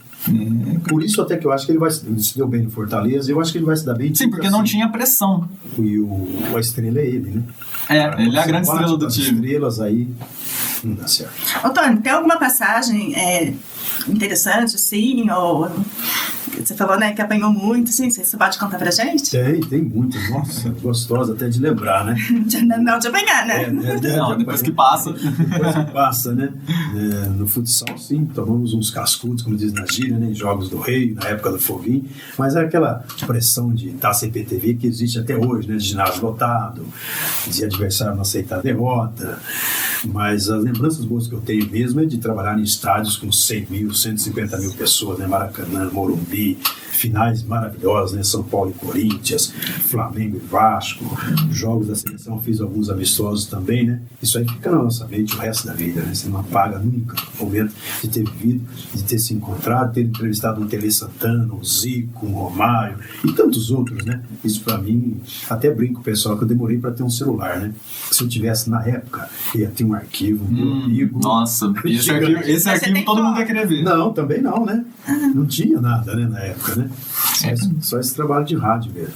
Por isso até que eu acho que ele se deu bem no Fortaleza, eu acho que ele vai se dar bem. Sim, porque não tinha pressão. E a estrela é ele, né? Ele é a grande estrela do time. Estrelas aí, Não dá certo. Ô, Tony, tem alguma passagem interessante, assim, ou... Você falou, né, que apanhou muito, assim, você pode contar pra gente? Tem muito. Nossa, gostosa até de lembrar, né? Não de apanhar, né? Não, depois que passa. Depois que passa, né? No futsal, sim, tomamos uns cascudos, como diz na gíria, né? Em jogos do Rei, na época do Foguinho, mas é aquela pressão de taça IPTV que existe até hoje, né? De ginásio lotado, de adversário não aceitar a derrota. Mas as lembranças boas que eu tenho mesmo é de trabalhar em estádios com 100 mil, 150 mil pessoas, né? Maracanã, Morumbi, finais maravilhosas, né? São Paulo e Corinthians, Flamengo e Vasco, jogos da seleção, fiz alguns amistosos também, né? Isso aí fica na nossa mente o resto da vida, né? Você não apaga nunca o momento de ter vivido, de ter se encontrado, ter entrevistado um Tele Santana, um Zico, um Romário e tantos outros, né? Isso pra mim, até brinco, pessoal, que eu demorei pra ter um celular, né? Se eu tivesse na época, ia ter um arquivo, meu amigo. Nossa, esse arquivo todo mundo vai querer ver. Não, também não, né? Não tinha nada, né, na época, né? Só esse trabalho de rádio mesmo.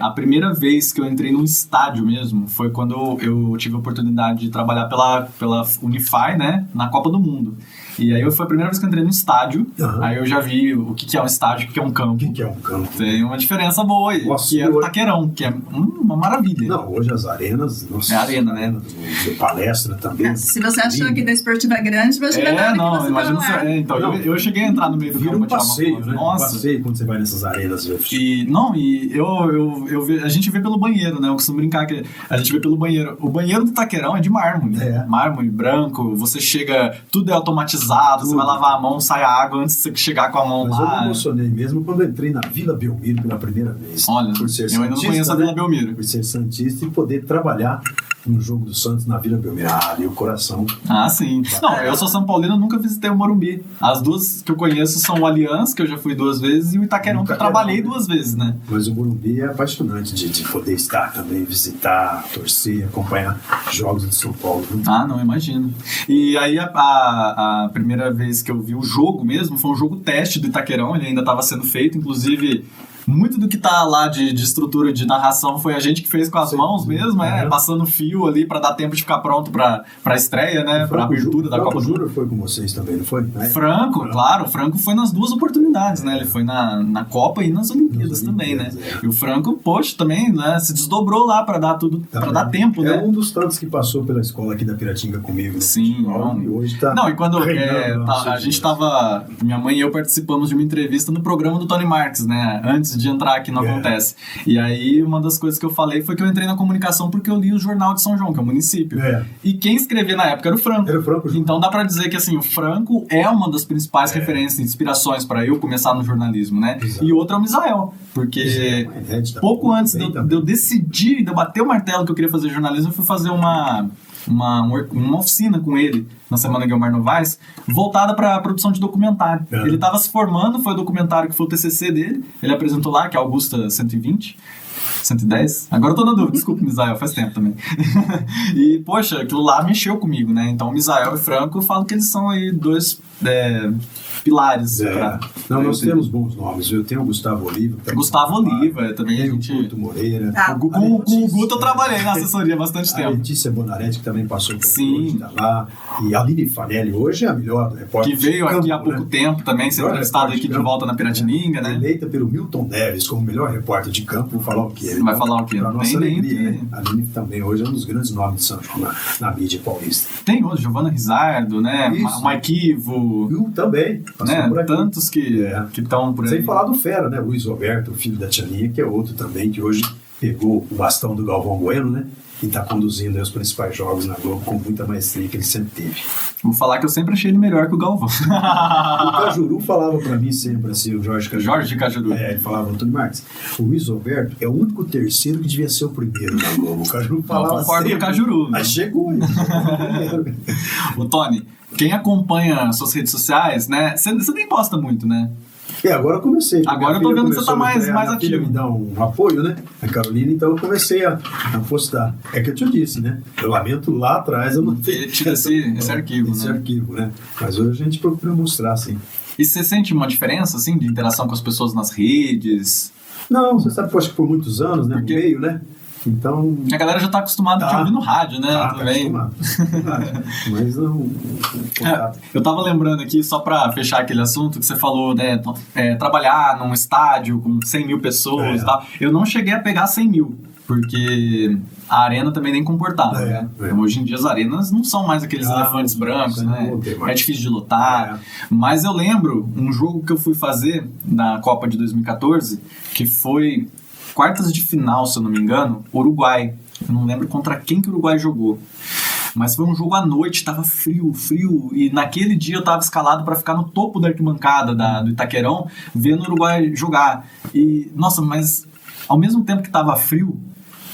A primeira vez que eu entrei num estádio mesmo foi quando eu tive a oportunidade de trabalhar pela Unify, né, na Copa do Mundo. E aí foi a primeira vez que eu entrei num estádio, aí eu já vi o que é um estádio, o que é um campo. O que é um campo? Tem uma diferença boa aí, que é o Taquerão, que é uma maravilha. Não, hoje as arenas... Nossa, é arena, né? De palestra também. Se você achou que da esportiva é grande, imagina não, imagina você... Então, eu cheguei a entrar no meio do campo. Vira um passeio, né? Nossa. Um passeio quando você vai nessas arenas. A gente vê pelo banheiro, né? Eu costumo brincar que a gente vê pelo banheiro. O banheiro do Taquerão é de mármore. Mármore branco, você chega, tudo é automatizado, você vai lavar a mão, sai a água antes de você chegar com a mão lá. Mas eu me emocionei mesmo quando eu entrei na Vila Belmiro pela primeira vez. Olha, eu ainda não conheço a Vila Belmiro. Por ser santista e poder trabalhar no jogo do Santos na Vila Belmiro. Ali o coração. Sim. Não, eu sou São Paulino, nunca visitei o Morumbi. As duas que eu conheço são o Allianz, que eu já fui 2 vezes, e o Itaquerão, que eu trabalhei 2 vezes, né? Mas o Morumbi é apaixonante de poder estar também, visitar, torcer, acompanhar jogos de São Paulo. Não, imagino. E aí a primeira vez que eu vi o jogo mesmo foi um jogo teste do Itaquerão, ele ainda estava sendo feito, inclusive... Muito do que tá lá de estrutura de narração foi a gente que fez com as mãos mesmo, passando fio ali para dar tempo de ficar pronto para estreia, né? Para abertura da Copa do Mundo. O Júnior foi com vocês também, não foi? Franco, claro, o Franco foi nas 2 oportunidades, né? Ele foi na Copa e nas Olimpíadas também, né? E o Franco, poxa, também, né? Se desdobrou lá para dar tudo, para dar tempo, né? É um dos tantos que passou pela escola aqui da Piratinga comigo. Sim, e hoje tá. Não, e quando a gente tava, minha mãe e eu participamos de uma entrevista no programa do Tony Marques, né? Antes de entrar aqui no Acontece. E aí, uma das coisas que eu falei foi que eu entrei na comunicação porque eu li o Jornal de São João, que é o município. E quem escrevia na época era o Franco. Então dá pra dizer que, assim, o Franco é uma das principais referências, inspirações pra eu começar no jornalismo, né? Exato. E outra é o Misael, porque pouco antes de eu decidir, de eu bater o martelo que eu queria fazer jornalismo, eu fui fazer uma oficina com ele na Semana Guilmar Novaes, voltada para a produção de documentário. Ele estava se formando, foi o documentário que foi o TCC dele, ele apresentou lá, que é Augusta 120, 110. Agora eu tô na dúvida, desculpa, Misael, faz tempo também. E, poxa, aquilo lá mexeu comigo, né? Então, Misael e Franco, eu falo que eles são aí 2 pilares. Nós temos bons nomes. Eu tenho o Gustavo Oliva. Gustavo Oliva, também a gente... O Guto Moreira. Com o Guto eu trabalhei na assessoria há bastante tempo. A Letícia Bonaretti, que também passou por hoje, tá lá. E a Aline Fanelli, hoje é a melhor repórter. Que veio aqui há pouco tempo também, sendo entrevistada aqui de volta na Piratininga, né? Eleita pelo Milton Neves como melhor repórter de campo. Vou falar o quê? Vai falar o quê? Pra nossa alegria, né? A Aline também hoje é um dos grandes nomes de São João na mídia paulista. Tem hoje, Giovana Rizardo, né? Maiquivo. Também. Né? Tantos que estão por aí. Sem falar do Fera, né? Luiz Roberto, o filho da Tianinha, que é outro também, que hoje pegou o bastão do Galvão Bueno, né? E está conduzindo os principais jogos na Globo com muita maestria que ele sempre teve. Vou falar que eu sempre achei ele melhor que o Galvão. O Cajuru falava para mim sempre assim, o Jorge Cajuru. Jorge Cajuru. Ele falava, Antônio Marques, o Luiz Roberto é o único terceiro que devia ser o primeiro na Globo. O Cajuru falava eu concordo com o Cajuru. Mas chegou. O Tony, quem acompanha suas redes sociais, né? Você nem posta muito, né? Agora eu comecei. Agora eu tô vendo que você tá mais ativo. Filha me dá um apoio, né? A Carolina, então eu comecei a postar. É que eu te disse, né? Eu lamento lá atrás eu não tenho esse arquivo, esse arquivo, né? Mas hoje a gente procura mostrar, assim. E você sente uma diferença, assim, de interação com as pessoas nas redes? Não, você sabe que eu acho que por muitos anos, né? No meio, né? Então... A galera já tá acostumada a te ouvir no rádio, né? Também. Tá acostumado. Mas não... Eu tava lembrando aqui, só pra fechar aquele assunto, que você falou, né? Trabalhar num estádio com 100 mil pessoas e tal. Eu não cheguei a pegar 100 mil, porque a arena também nem comportava, né? Então, hoje em dia as arenas não são mais aqueles elefantes brancos, né? É difícil de lotar. Mas eu lembro um jogo que eu fui fazer na Copa de 2014, que foi quartas de final, se eu não me engano, Uruguai. Eu não lembro contra quem que o Uruguai jogou. Mas foi um jogo à noite, tava frio, e naquele dia eu tava escalado para ficar no topo da arquibancada do Itaquerão, vendo o Uruguai jogar. E, nossa, mas ao mesmo tempo que tava frio,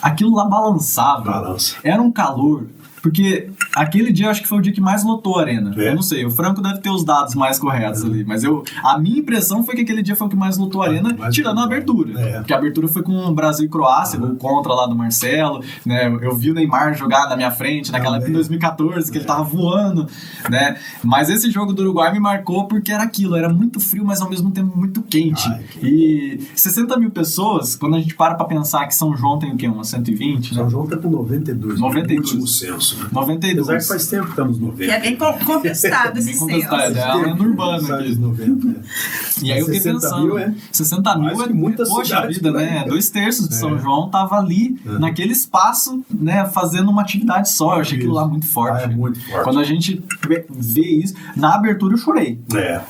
aquilo lá balançava. Era um calor. Porque aquele dia eu acho que foi o dia que mais lotou a arena. Eu não sei, o Franco deve ter os dados mais corretos ali. Mas a minha impressão foi que aquele dia foi o que mais lotou a arena, tirando a abertura. Porque a abertura foi com o Brasil e Croácia, o contra lá do Marcelo. Né? Eu vi o Neymar jogar na minha frente, naquela época em 2014, que ele tava voando. Né? Mas esse jogo do Uruguai me marcou porque era aquilo. Era muito frio, mas ao mesmo tempo muito quente. E 60 mil pessoas, quando a gente para pra pensar que São João tem o quê? Umas 120? São João tá com 92. 92. No último censo. 92. Apesar que faz tempo que estamos 90. Que é bem contestado esse censo. É a lenda urbana aqui. 90, E aí eu fiquei pensando, 60 mil é poxa vida, né? 2/3 de São João tava ali, naquele espaço, né? Fazendo uma atividade só. Eu achei aquilo lá muito forte. É muito forte. Quando a gente vê isso, na abertura eu chorei.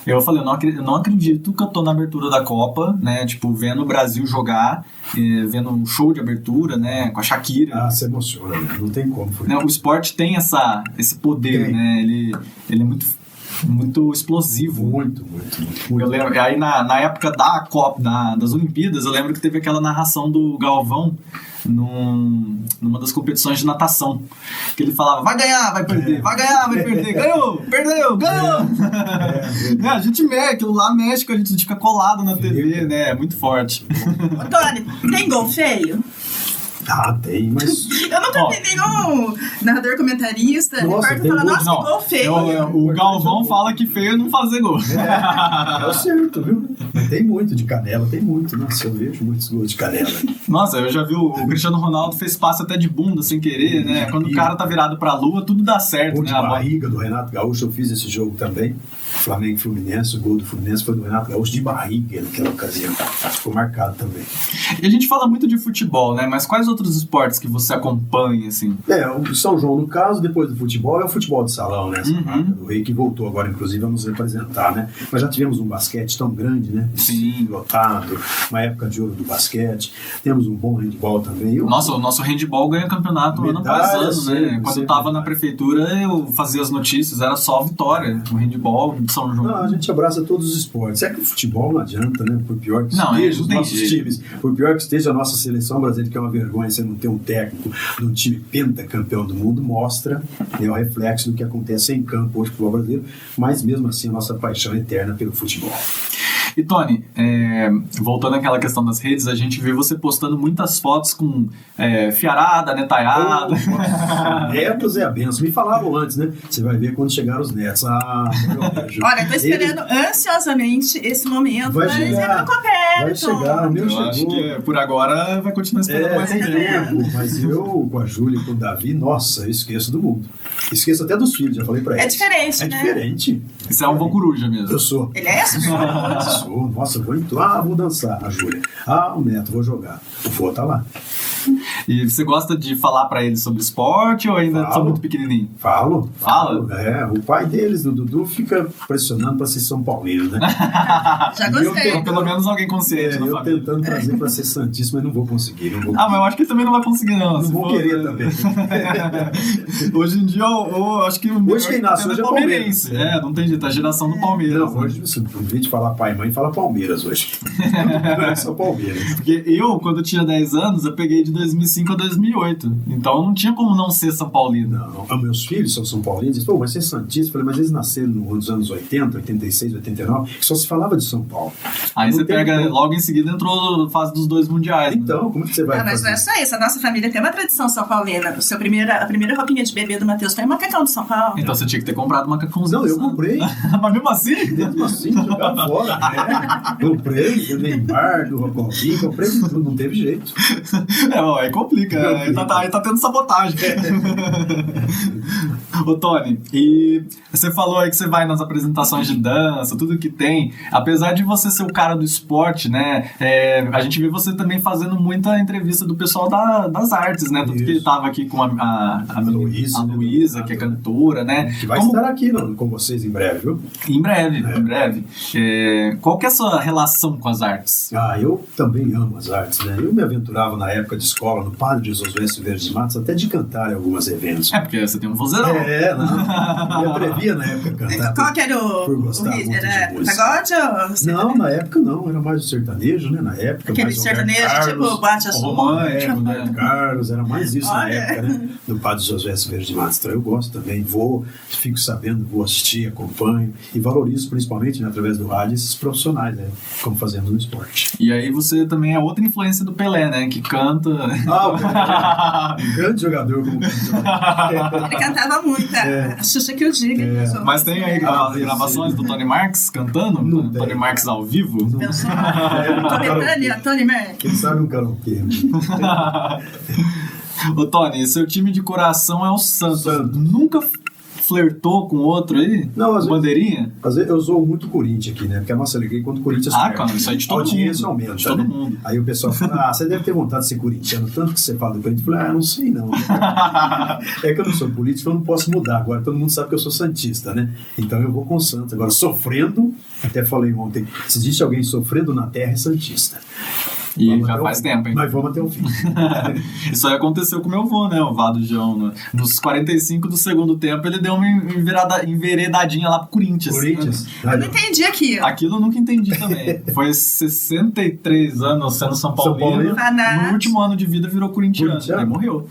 Eu falei, eu não acredito que eu tô na abertura da Copa, né? Tipo, vendo o Brasil jogar, vendo um show de abertura, né? Com a Shakira. Se emociona, né? Não tem como. O esporte tem esse poder, né? Ele é muito explosivo. Muito. Eu lembro, aí na época da Copa, das Olimpíadas, eu lembro que teve aquela narração do Galvão numa das competições de natação, que ele falava, vai ganhar, vai perder, vai ganhar, vai perder, ganhou, perdeu, ganhou. A gente aquilo lá mexe, a gente fica colado na TV, né? É muito forte. Ô, Tony, tem gol feio? Tem, mas... Eu nunca vi nenhum narrador comentarista falando, nossa, que gol feio. O Galvão fala que feio é não fazer gol. É o certo, viu? Mas tem muito de canela, tem muito. Nossa, eu vejo muitos gols de canela. Nossa, eu já vi o Cristiano Ronaldo fez passe até de bunda sem querer, né? Quando o cara tá virado pra lua, tudo dá certo, gol né? De barriga do Renato Gaúcho, eu fiz esse jogo também. Flamengo e Fluminense, o gol do Fluminense foi do Renato Gaúcho de barriga naquela ocasião. Ficou marcado também. E a gente fala muito de futebol, né? Mas quais outros esportes que você acompanha, assim? O São João, no caso, depois do futebol, é o futebol de salão, né? Essa marca do Rei, que voltou agora, inclusive, a nos representar, né? Mas já tivemos um basquete tão grande, né? Sim. Lotado, uma época de ouro do basquete. Temos um bom handball também. Nossa, o nosso handball ganha campeonato ano após ano, né? Quando eu tava na prefeitura, eu fazia as notícias, era só vitória. O handball de São João. Não, a gente abraça todos os esportes. É que o futebol não adianta, né? Por pior que esteja os nossos times, por pior que esteja a nossa seleção brasileira, que é uma vergonha você não ter um técnico de um time pentacampeão do mundo, mostra o reflexo do que acontece em campo hoje pro futebol brasileiro, mas mesmo assim a nossa paixão eterna pelo futebol. E Tony, voltando àquela questão das redes, a gente vê você postando muitas fotos com fiarada, netaiada. Netos é a benção. Me falavam antes, né? Você vai ver quando chegar os netos. Olha, tô esperando ansiosamente esse momento, mas ele não ficou perto. Vai chegar, o meu chegou. Acho que por agora vai continuar esperando mais um tempo. Mas eu, com a Júlia e com o Davi, nossa, eu esqueço do mundo. Esqueço até dos filhos, já falei pra eles. É diferente, né? É diferente. Isso é um vô coruja mesmo. Eu sou. Ele é essa? Nossa, vou dançar, a Júlia. O neto, vou jogar. O vô tá lá. E você gosta de falar pra eles sobre esporte ou ainda são muito pequenininho? Falo. Fala? O pai deles, do Dudu, fica pressionando pra ser São Paulino, né? Já gostei. Pelo menos alguém consciente na eu família. Tentando trazer pra ser santista, mas não vou conseguir. Mas eu acho que ele também não vai conseguir, não. Não vou querer também. Hoje em dia, eu acho que o hoje quem nasce hoje é palmeirense. Não tem jeito, a geração do Palmeiras. Não, hoje, se em vez de falar pai e mãe, fala Palmeiras hoje. Eu sou Palmeiras. Porque eu, quando eu tinha 10 anos, eu peguei de 2005 a 2008. Então não tinha como não ser São Paulino. Não, meus filhos são São Paulinos. Eles mas você é santista? Eu falei, mas eles nasceram nos anos 80, 86, 89, que só se falava de São Paulo. Aí não você pega, logo em seguida entrou na fase dos 2 mundiais. Então, como que você vai mas fazer? não é só isso. A nossa família tem uma tradição são paulina. A primeira roupinha de bebê do Matheus foi um macacão de São Paulo. Então você tinha que ter comprado um macacãozinho. Não, eu comprei. Mas mesmo assim? Mesmo assim, jogar fora. Comprei do Neymar, do Rocovinho, comprei de tudo, não teve jeito. Aí complica. Aí tá tendo sabotagem. Ô, Tony, e você falou aí que você vai nas apresentações de dança, tudo que tem. Apesar de você ser o cara do esporte, né? A gente vê você também fazendo muita entrevista do pessoal das artes, né? Tanto que tava aqui com a Luísa, que é cantora, né? Que vai estar aqui com vocês em breve, viu? Em breve. Qual que é a sua relação com as artes? Eu também amo as artes, né? Eu me aventurava na época de escola, no Padre de Josué Silveira dos Matos, até de cantar em alguns eventos. Porque você tem um vozeirão. Me atrevia na época a cantar. Qual que era era pagode ou... Não, na época não, era mais o sertanejo, né? Na época, aquele mais sertanejo, tipo Boate Azul. Roberto Carlos, era mais isso na época, né? Do Padre Josué Silveira de Matos. Então eu gosto também, fico sabendo, vou assistir, acompanho e valorizo principalmente, né, através do rádio, esses profissionais, né? Como fazemos no esporte. E aí você também é outra influência do Pelé, né? Que canta... O Pelé, grande jogador. Ele cantava muito, a Xuxa que eu diga. Mas tem aí gravações do Tony Marks cantando? Tony Marks ao vivo? Tony Marks. Quem sabe um karaokê. Ô, Tony, seu time de coração é o Santos. Nunca flertou com outro aí? Não, bandeirinha? Às vezes eu sou muito Corinthians aqui, né? Porque a nossa alegria é quando o Corinthians perde. Cara, isso aí de todo mundo. Aumenta, de todo né? mundo. Aí o pessoal fala, você deve ter vontade de ser corintiano. Tanto que você fala do Corinthians, eu falo, não sei não. É que eu não sou político, eu não posso mudar. Agora todo mundo sabe que eu sou santista, né? Então eu vou com o Santos. Agora, sofrendo, até falei ontem, se existe alguém sofrendo na terra, é santista. E vamos já faz tempo, hein? Nós vamos até o fim. Isso aí aconteceu com meu avô, né? O Vado João. Né? Nos 45 do segundo tempo, ele deu uma enveredadinha lá pro Corinthians. Eu não entendi aquilo. Aquilo eu nunca entendi também. Foi 63 anos sendo São Paulino. No último ano de vida virou corintiano. Aí morreu.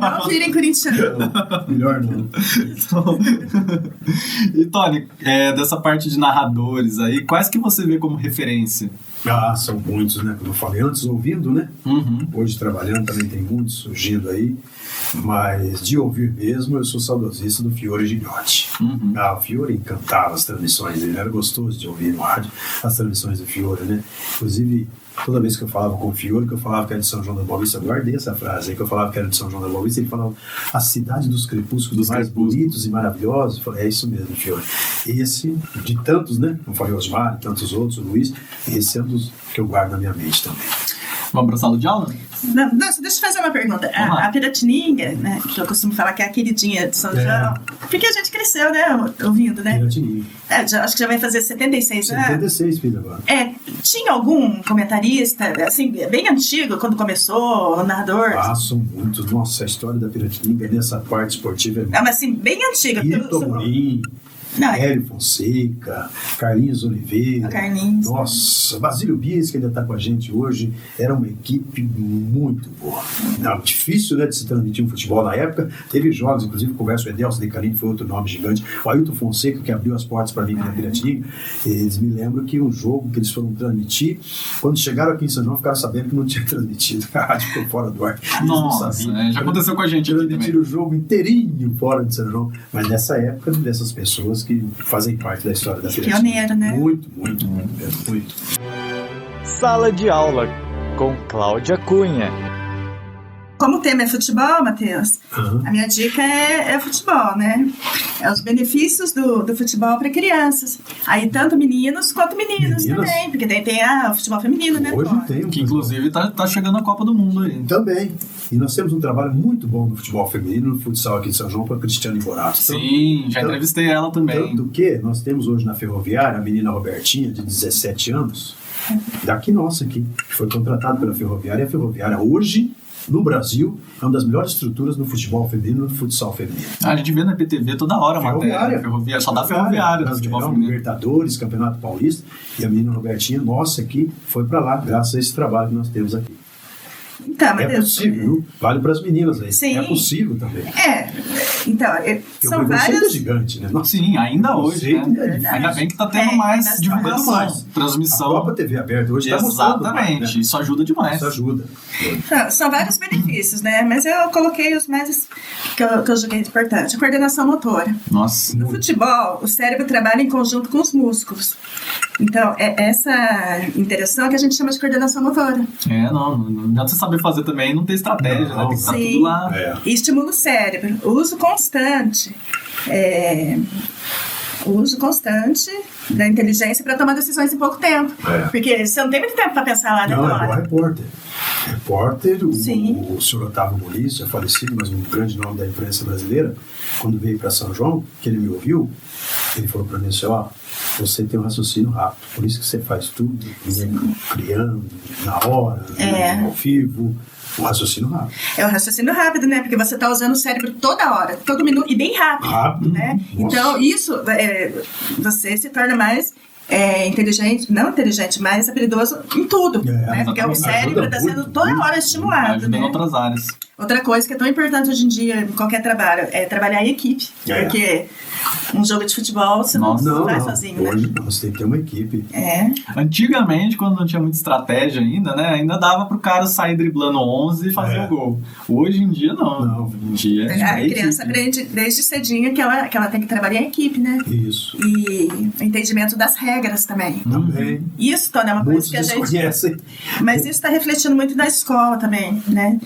Não virem corintiano. Melhor não. E, Tony, dessa parte de narradores aí, quais que você vê como referência? São muitos, né? Como eu falei antes, ouvindo, né? Hoje trabalhando também tem muitos surgindo aí. Mas de ouvir mesmo, eu sou saudosista do Fiore Gignotti. O Fiore encantava as transmissões dele, era gostoso de ouvir no rádio as transmissões do Fiore, né? Inclusive, toda vez que eu falava com o Fiore, que eu falava que era de São João da Boa Vista, eu guardei essa frase aí, que eu falava que era de São João da Boa Vista, ele falava a cidade dos crepúsculos mais bonitos e maravilhosos. Eu falei, é isso mesmo, Fiore. Esse, de tantos, né? Como falei, Osmar, tantos outros, o Luiz, esse é um dos que eu guardo na minha mente também. Vamos para a sala de aula? Nossa, deixa eu fazer uma pergunta. A Piratininga, né, que eu costumo falar que é a queridinha de São João, porque a gente cresceu, né, ouvindo, né? Piratininga. Acho que já vai fazer 76 anos. 76, filho, agora. Tinha algum comentarista, assim, bem antigo, quando começou, o narrador? São muitos. Nossa, a história da Piratininga nessa parte esportiva é... mas assim, bem antiga. Ito Amorim, Hélio Fonseca, Carlinhos Oliveira. Nossa, Basílio Bis, que ainda está com a gente hoje, era uma equipe muito boa. Difícil, né, de se transmitir um futebol na época. Teve jogos, inclusive, converso, o Edelso Decarini foi outro nome gigante. O Ailton Fonseca, que abriu as portas para mim aqui na Piratininga. Eles me lembram que o jogo que eles foram transmitir, quando chegaram aqui em São João, ficaram sabendo que não tinha transmitido. A rádio ficou fora do ar. Nossa, já aconteceu com a gente aqui também. Transmitiram o jogo inteirinho fora de São João. Mas nessa época, dessas pessoas que fazem parte da história da Piratininga. Pioneiro, né? Muito. Sala de aula com Cláudia Cunha. Como o tema é futebol, Matheus, a minha dica é futebol, né? É os benefícios do futebol para crianças. Aí tanto meninos quanto meninas também, porque tem o futebol feminino, né? Hoje tem. Que inclusive tá chegando a Copa do Mundo aí. Também. E nós temos um trabalho muito bom no futebol feminino, no futsal aqui de São João, com a Cristiane Iborato. Sim, já entrevistei ela também. Tanto que nós temos hoje na Ferroviária a menina Robertinha, de 17 anos, daqui nossa aqui, que foi contratada pela Ferroviária. E a Ferroviária hoje, no Brasil, é uma das melhores estruturas no futebol feminino e no futsal feminino. A gente vê na PTV toda hora matéria. Ferroviária, só dá Ferroviária no futebol feminino. Libertadores, Campeonato Paulista, e a menina Robertinha, nossa, aqui, foi para lá, graças a esse trabalho que nós temos aqui. Então, é possível, viu? Vale para as meninas aí. Sim. É possível também. Então, são várias... é gigante, né? Nossa, sim, ainda hoje, né? Ainda bem que tá tendo mais divulgação, transmissão. A própria TV aberta hoje está mostrando. Exatamente, isso ajuda demais. Isso ajuda. São vários benefícios, né? Mas eu coloquei os mais que eu julguei importante. A coordenação motora. Nossa. No futebol, o cérebro trabalha em conjunto com os músculos. Então, é essa interação que a gente chama de coordenação motora. Não adianta você saber fazer também, não ter estratégia, né? Tem que estar tudo lá. E estimula o cérebro. O uso constante. O uso constante da inteligência para tomar decisões em pouco tempo. Porque você não tem muito tempo para pensar lá dentro. Não, é igual repórter. Repórter, o senhor Otávio Muniz, já falecido, mas um grande nome da imprensa brasileira, quando veio para São João, que ele me ouviu, ele falou para mim assim, você tem um raciocínio rápido, por isso que você faz tudo, criando, na hora, ao vivo, um raciocínio rápido. É um raciocínio rápido, né? Porque você está usando o cérebro toda hora, todo minuto, e bem rápido. Rápido, né? Então, isso, você se torna mais inteligente, não inteligente, mas habilidoso em tudo, né? Porque o cérebro está sendo toda hora estimulado. Ajuda em outras áreas. Outra coisa que é tão importante hoje em dia em qualquer trabalho é trabalhar em equipe. Porque um jogo de futebol você não vai sozinho, hoje, né? Você tem que ter uma equipe. Antigamente, quando não tinha muita estratégia ainda, né? Ainda dava pro cara sair driblando 11 e fazer o gol. Hoje em dia, não. Hoje em dia a criança aprende desde cedinho que ela tem que trabalhar em equipe, né? Isso. E o entendimento das regras também. Também. Isso, Tony, é uma coisa que a gente conhece. Mas isso está refletindo muito na escola também, né?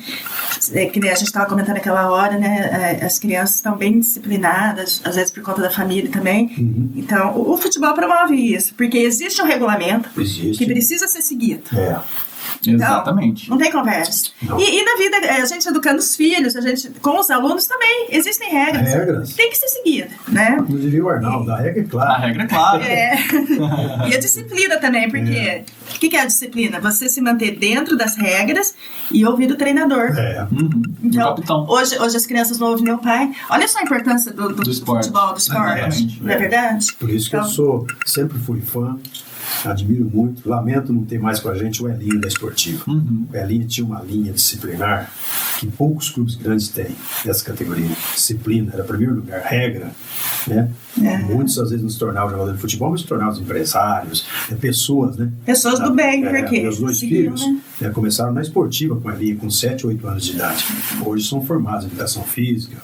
Que a gente estava comentando aquela hora, né? As crianças estão bem disciplinadas, às vezes por conta da família também. Então, o futebol promove isso, porque existe um regulamento que precisa ser seguido. Exatamente. Então, não tem conversa. E na vida, a gente educando os filhos, com os alunos também, existem regras. Tem que ser seguida, né? Não diria o Arnaldo, a regra é clara. A regra é clara. E a disciplina também, porque o que é a disciplina? Você se manter dentro das regras e ouvir o treinador. Então, hoje as crianças não ouvem meu pai. Olha só a importância do futebol, do esporte. Não é verdade? Por isso que sempre fui fã. Admiro muito, lamento não ter mais com a gente o Elinho da Esportiva. O Elinho tinha uma linha disciplinar que poucos clubes grandes têm dessa categoria. Disciplina, era primeiro lugar, regra, né? Muitos às vezes não se tornavam jogadores de futebol, mas se tornavam empresários, pessoas, né? Pessoas do bem, porque meus dois filhos começaram na Esportiva com a Elinho, com 7, 8 anos de idade. Hoje são formados em educação física,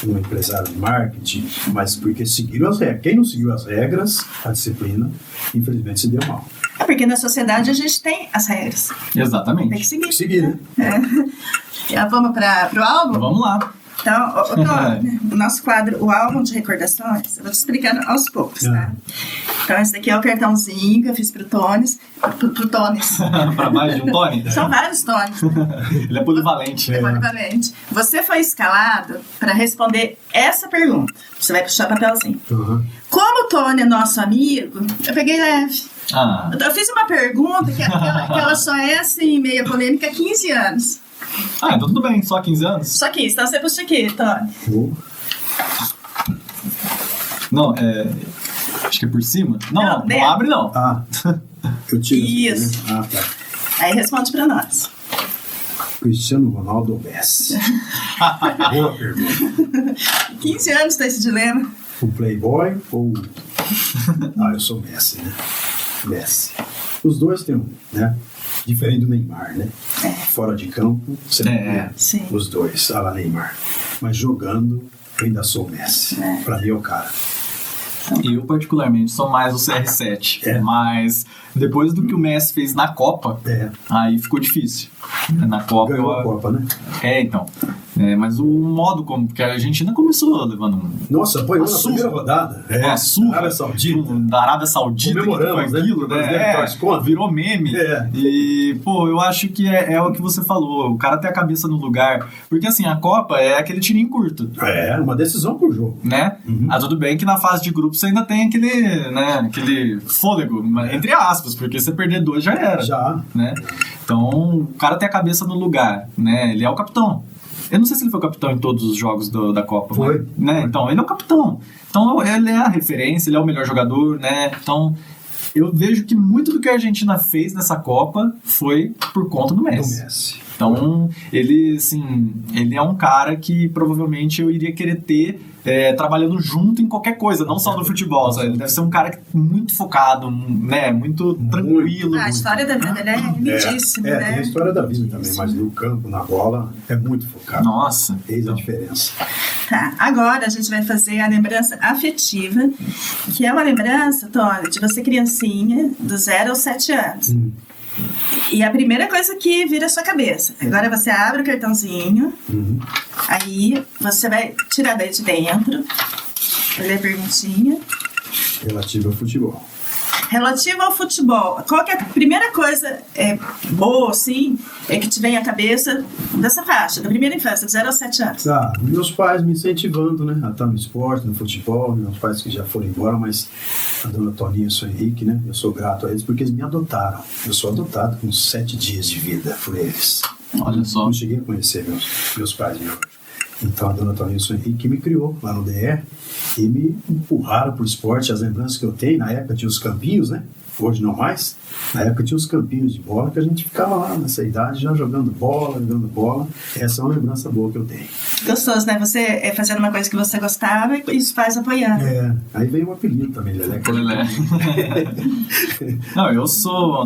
um empresário de marketing, mas porque seguiram as regras. Quem não seguiu as regras, a disciplina, infelizmente se deu mal. Porque na sociedade a gente tem as regras. Exatamente. Tem que seguir. Tem que seguir, né? Vamos para o álbum? Vamos lá. Então, o nosso quadro, o álbum de recordações, eu vou te explicando aos poucos, tá? Então, esse daqui é o cartãozinho que eu fiz pro Tones. Para mais de um Tony? São vários Tones. Ele é polivalente. Polivalente. Você foi escalado para responder essa pergunta. Você vai puxar papelzinho. Como o Tony é nosso amigo, eu peguei leve. Eu fiz uma pergunta que ela só é assim, meio polêmica há 15 anos. Então tudo bem, só 15 anos? Só 15, então você puxa aqui, Tony. Não, acho que é por cima. Não abre não. Eu tiro. Isso. Tá. Aí responde pra nós. Cristiano Ronaldo ou Messi? Boa pergunta. 15 anos tá esse dilema. O Playboy ou... eu sou Messi, né? Messi. Os dois têm né? Diferente do Neymar, né? Fora de campo, você tem os dois, a la Neymar. Mas jogando, eu ainda sou Messi. Pra mim é o cara. Eu, particularmente, sou mais o CR7. Mas depois do que o Messi fez na Copa, aí ficou difícil. Na Copa... Ganhou a Copa, né? Então. Mas o modo como... Porque a Argentina começou levando Nossa, apoiou na primeira rodada. Uma surra. Arábia Saudita. Da Arábia Saudita. Comemoramos, que aquilo, né? Virou meme. E, eu acho que é o que você falou. O cara tem a cabeça no lugar. Porque, assim, a Copa é aquele tirinho curto. Uma decisão por jogo. Né? Tudo bem que na fase de grupo você ainda tem aquele fôlego, entre aspas, porque se você perder 2 já era. Já. Né? Então, o cara tem a cabeça no lugar. Né? Ele é o capitão. Eu não sei se ele foi o capitão em todos os jogos da Copa. Foi. Né? Então, ele é o capitão. Então, ele é a referência, ele é o melhor jogador, né? Então, eu vejo que muito do que a Argentina fez nessa Copa foi por conta do Messi. Então, ele, assim, ele é um cara que provavelmente eu iria querer ter trabalhando junto em qualquer coisa, não só no futebol. Sabe? Ele deve ser um cara muito focado, né? Muito tranquilo. A história da vida dele é lindíssima, né? Tem a história da vida também, mas no campo, na bola, é muito focado. Nossa. Eis a diferença. Tá, agora a gente vai fazer a lembrança afetiva, que é uma lembrança, Tony, de você criancinha, do 0 aos 7 anos. E a primeira coisa que vira a sua cabeça. Agora você abre o cartãozinho, aí você vai tirar daí de dentro, ler a perguntinha. Relativo ao futebol. Relativo ao futebol, qual que é a primeira coisa boa, assim, que te vem à cabeça dessa faixa, da primeira infância, de 0 aos 7 anos? Meus pais me incentivando, né, a estar no esporte, no futebol, meus pais que já foram embora, mas a dona Toninha e o seu Henrique, né, eu sou grato a eles porque eles me adotaram. Eu sou adotado com 7 dias de vida por eles. Olha só. Não cheguei a conhecer meus pais mesmo. Então a dona Toninha e o seu Henrique me criou lá no DR e me empurraram para o esporte. As lembranças que eu tenho, na época tinha os campinhos, né? Hoje não mais. Na época tinha os campinhos de bola que a gente ficava lá nessa idade já jogando bola. Essa é uma lembrança boa que eu tenho. Gostoso, né? Você fazendo uma coisa que você gostava e os pais apoiando. Aí veio um apelido também, Lelé. Não, eu sou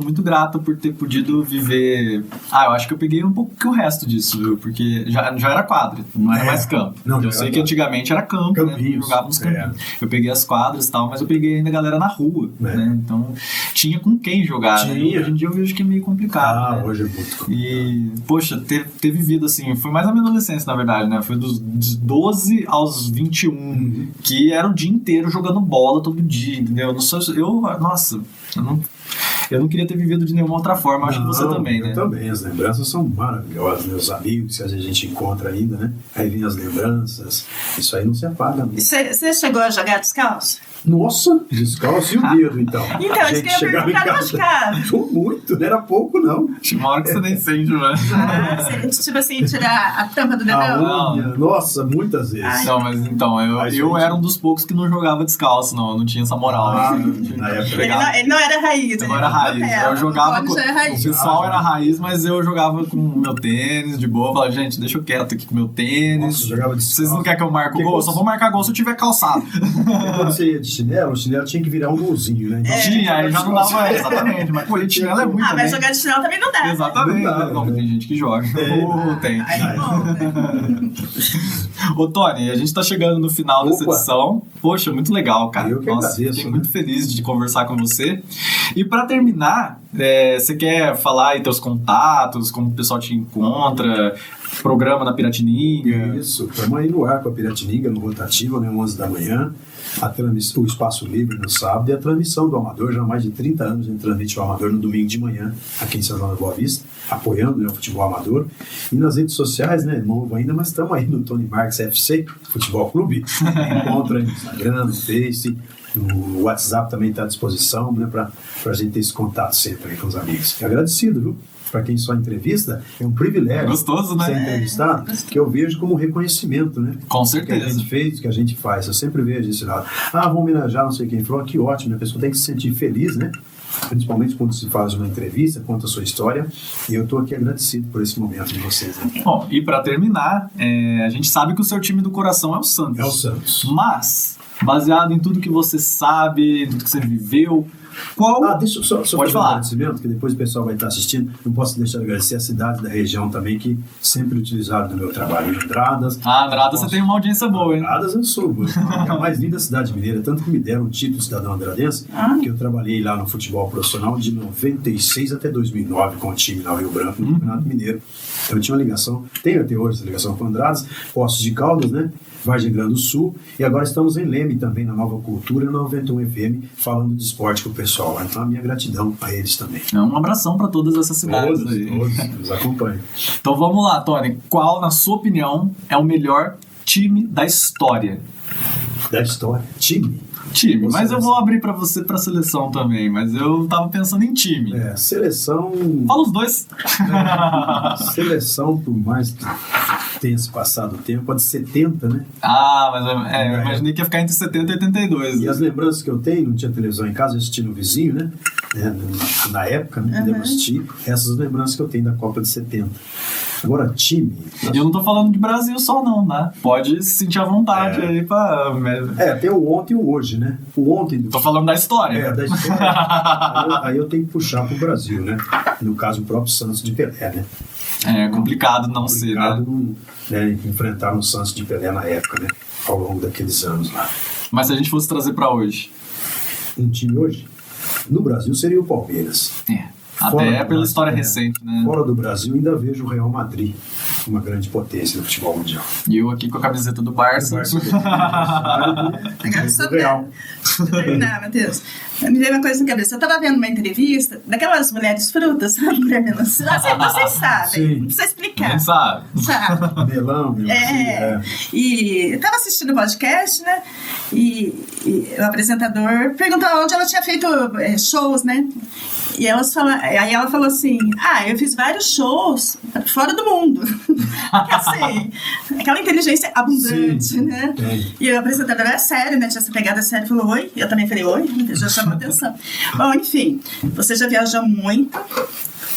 muito grato por ter podido viver. Eu acho que eu peguei um pouco que o resto disso, viu? Porque já era quadra, não era mais campo. Eu sei que antigamente era campo, campinhos, né? Jogava nos campinhos. Eu peguei as quadras e tal, mas eu peguei ainda a galera na rua, né? Então tinha com quem jogar, né? Hoje em dia eu vejo que é meio complicado. Né? Hoje é muito complicado. E, poxa, ter vivido assim, foi mais a minha adolescência, na verdade, né? Foi dos 12 aos 21, que era o dia inteiro jogando bola todo dia, entendeu? Eu não queria ter vivido de nenhuma outra forma, acho que você também, né? Eu também, as lembranças são maravilhosas, meus amigos que a gente encontra ainda, né? Aí vem as lembranças, isso aí não se apaga. Você chegou a jogar descalço? Nossa, descalço e o dedo, então. Então, isso que eu ia perguntar machucado. Muito, não era pouco, não. Tinha uma hora que você nem sente, né? Tipo assim, tirar a tampa do dedão? Nossa, muitas vezes. Não, mas então, eu era um dos poucos que não jogava descalço, não tinha essa moral. Na época. Ele não era raiz. Eu não era raiz. Eu jogava com... O pessoal era raiz, mas eu jogava com o meu tênis de boa. Falava, gente, deixa eu quieto aqui com o meu tênis. Nossa, jogava de Vocês não querem que eu marque o gol? Eu só vou marcar gol se eu tiver calçado. Quando você ia de chinelo, o chinelo tinha que virar um golzinho, né? Então, tinha, aí já não dava, exatamente. Mas, pô, chinelo é muito. Mas jogar de chinelo também não dá. Exatamente. Não, tem gente que joga. Tem. Ô, Tony, a gente tá chegando no final dessa edição. Poxa, muito legal, cara. Eu que agradeço, fiquei muito feliz de conversar com você. E pra terminar, você quer falar aí teus contatos, como o pessoal te encontra, programa na Piratininga? Isso, estamos aí no ar com a Piratininga, no Rotativo, né, 11 da manhã. O Espaço Livre no sábado e a transmissão do Amador, já há mais de 30 anos a gente transmite o Amador no domingo de manhã, aqui em São João da Boa Vista, apoiando, né, o futebol amador. E nas redes sociais, né, novo ainda, mas estamos aí no Tony Marques FC, Futebol Clube. Encontra aí no Instagram, no Face, o WhatsApp também está à disposição, né, para a gente ter esse contato sempre aí com os amigos. E agradecido, viu? Para quem só entrevista, é um privilégio. Gostoso, né? Ser entrevistado, que eu vejo como reconhecimento, né? Com certeza. Que a gente fez, que a gente faz. Eu sempre vejo esse lado. Vamos homenagear não sei quem falou, que ótimo, a pessoa tem que se sentir feliz, né? Principalmente quando se faz uma entrevista, conta a sua história. E eu estou aqui agradecido por esse momento de vocês. Né? Bom, e para terminar, a gente sabe que o seu time do coração é o Santos. É o Santos. Mas, baseado em tudo que você sabe, em tudo que você viveu, qual... deixa eu só Pode fazer um falar. agradecimento, que depois o pessoal vai estar assistindo. Não posso deixar de agradecer a cidade da região também, que sempre utilizaram no meu trabalho. Andradas. Andradas, você tem uma audiência boa, hein? Andradas eu sou, é a mais linda cidade mineira, tanto que me deram o título de cidadão andradense, que eu trabalhei lá no futebol profissional de 96 até 2009 com o time lá no Rio Branco, no Campeonato Mineiro. Então eu tinha uma ligação, tenho até hoje essa ligação com Andradas, Poços de Caldas, né? Vargem Grande do Sul, e agora estamos em Leme também, na Nova Cultura, na 91 FM, falando de esporte com o pessoal. Então a minha gratidão a eles também. Um abração para todas essas cidades aí. Todos nos acompanham. Então vamos lá, Tony. Qual, na sua opinião, é o melhor time da história? Da história? Time, mas eu vou abrir pra você pra seleção também, mas eu tava pensando em time. Seleção... Fala os dois. Seleção, por mais que tenha se passado o tempo, pode ser 70, né? Mas eu imaginei que ia ficar entre 70 e 82. E as lembranças que eu tenho, não tinha televisão em casa, eu assisti no vizinho, né? né, na época, né, podemos assistir. Essas lembranças que eu tenho da Copa de 70. Agora, time... E eu não tô falando de Brasil só não, né? Pode se sentir à vontade aí pra... tem o ontem e o hoje, né? O ontem... Tô falando da história. Da história. aí eu tenho que puxar pro Brasil, né? No caso, o próprio Santos de Pelé, né? É complicado não ser, né? Enfrentar o Santos de Pelé na época, né? Ao longo daqueles anos lá. Mas se a gente fosse trazer pra hoje? Um time hoje? No Brasil seria o Palmeiras. Até pela história recente, né? Fora do Brasil, ainda vejo o Real Madrid, uma grande potência do futebol mundial. E eu aqui com a camiseta do Barça. Real. Não, Matheus. Me veio uma coisa na cabeça. Eu estava vendo uma entrevista daquelas mulheres frutas, sabe? Vocês sabem. Sim. Não precisa explicar. Quem sabe? Sabe? Melão. E eu estava assistindo o podcast, né? E o apresentador perguntou onde ela tinha feito shows, né? E aí ela falou assim, eu fiz vários shows fora do mundo. Porque assim, aquela inteligência abundante, sim, né? E o apresentador era sério, né? Tinha essa pegada séria, falou oi. Eu também falei oi, já chamou atenção. Bom, enfim, você já viajou muito.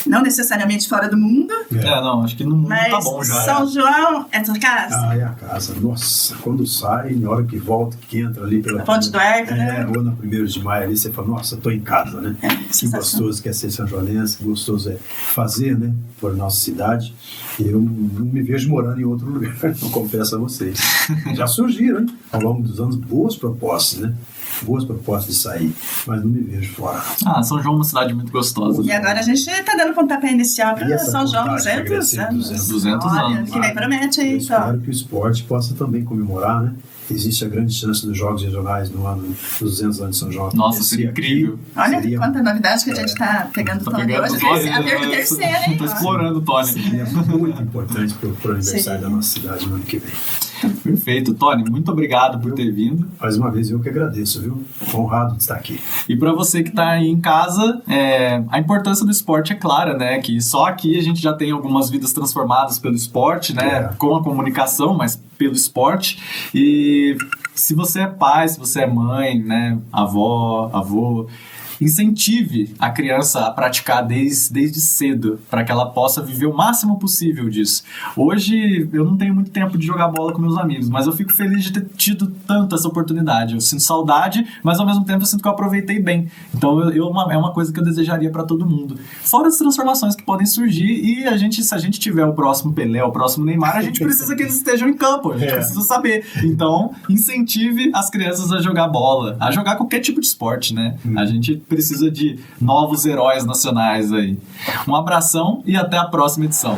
Não necessariamente fora do mundo. Não, acho que no mundo tá bom já. São João é tua casa? É a casa. Nossa, quando sai, na hora que volta, que entra ali pela Ponte do Arco, né? Ou na 1º de maio ali, você fala, nossa, tô em casa, né? Que gostoso que é ser São Joanense, que gostoso é fazer, né? Por nossa cidade. E eu não me vejo morando em outro lugar, eu confesso a vocês. Já surgiram, hein? Ao longo dos anos, boas propostas, né? Boas propostas de sair, mas não me vejo fora. São João é uma cidade muito gostosa. E agora a gente está dando pontapé inicial para São João 200 anos. 200 anos. Que nem promete aí. Eu espero que o esporte possa também comemorar, né? Existe a grande chance dos Jogos Regionais no ano dos 200 anos de São João. Nossa, seria incrível. Olha quanta novidade que a gente está pegando o Tony hoje. A terceira, hein? Estou explorando o Tony. Seria muito importante para o aniversário da nossa cidade no ano que vem. Perfeito, Tony, muito obrigado por ter vindo. Mais uma vez eu que agradeço, viu? Honrado de estar aqui. E para você que está aí em casa, a importância do esporte é clara, né? Que só aqui a gente já tem algumas vidas transformadas pelo esporte, né? Com a comunicação, mas pelo esporte. E se você é pai, se você é mãe, né? Avô, incentive a criança a praticar desde cedo, para que ela possa viver o máximo possível disso. Hoje eu não tenho muito tempo de jogar bola com meus amigos, mas eu fico feliz de ter tido tanto essa oportunidade. Eu sinto saudade, mas ao mesmo tempo eu sinto que eu aproveitei bem. Então é uma coisa que eu desejaria para todo mundo. Fora as transformações que podem surgir, e se a gente tiver o próximo Pelé, o próximo Neymar, a gente precisa que eles estejam em campo, a gente precisa saber. Então incentive as crianças a jogar bola, a jogar qualquer tipo de esporte, né? A gente precisa de novos heróis nacionais aí. Um abração e até a próxima edição.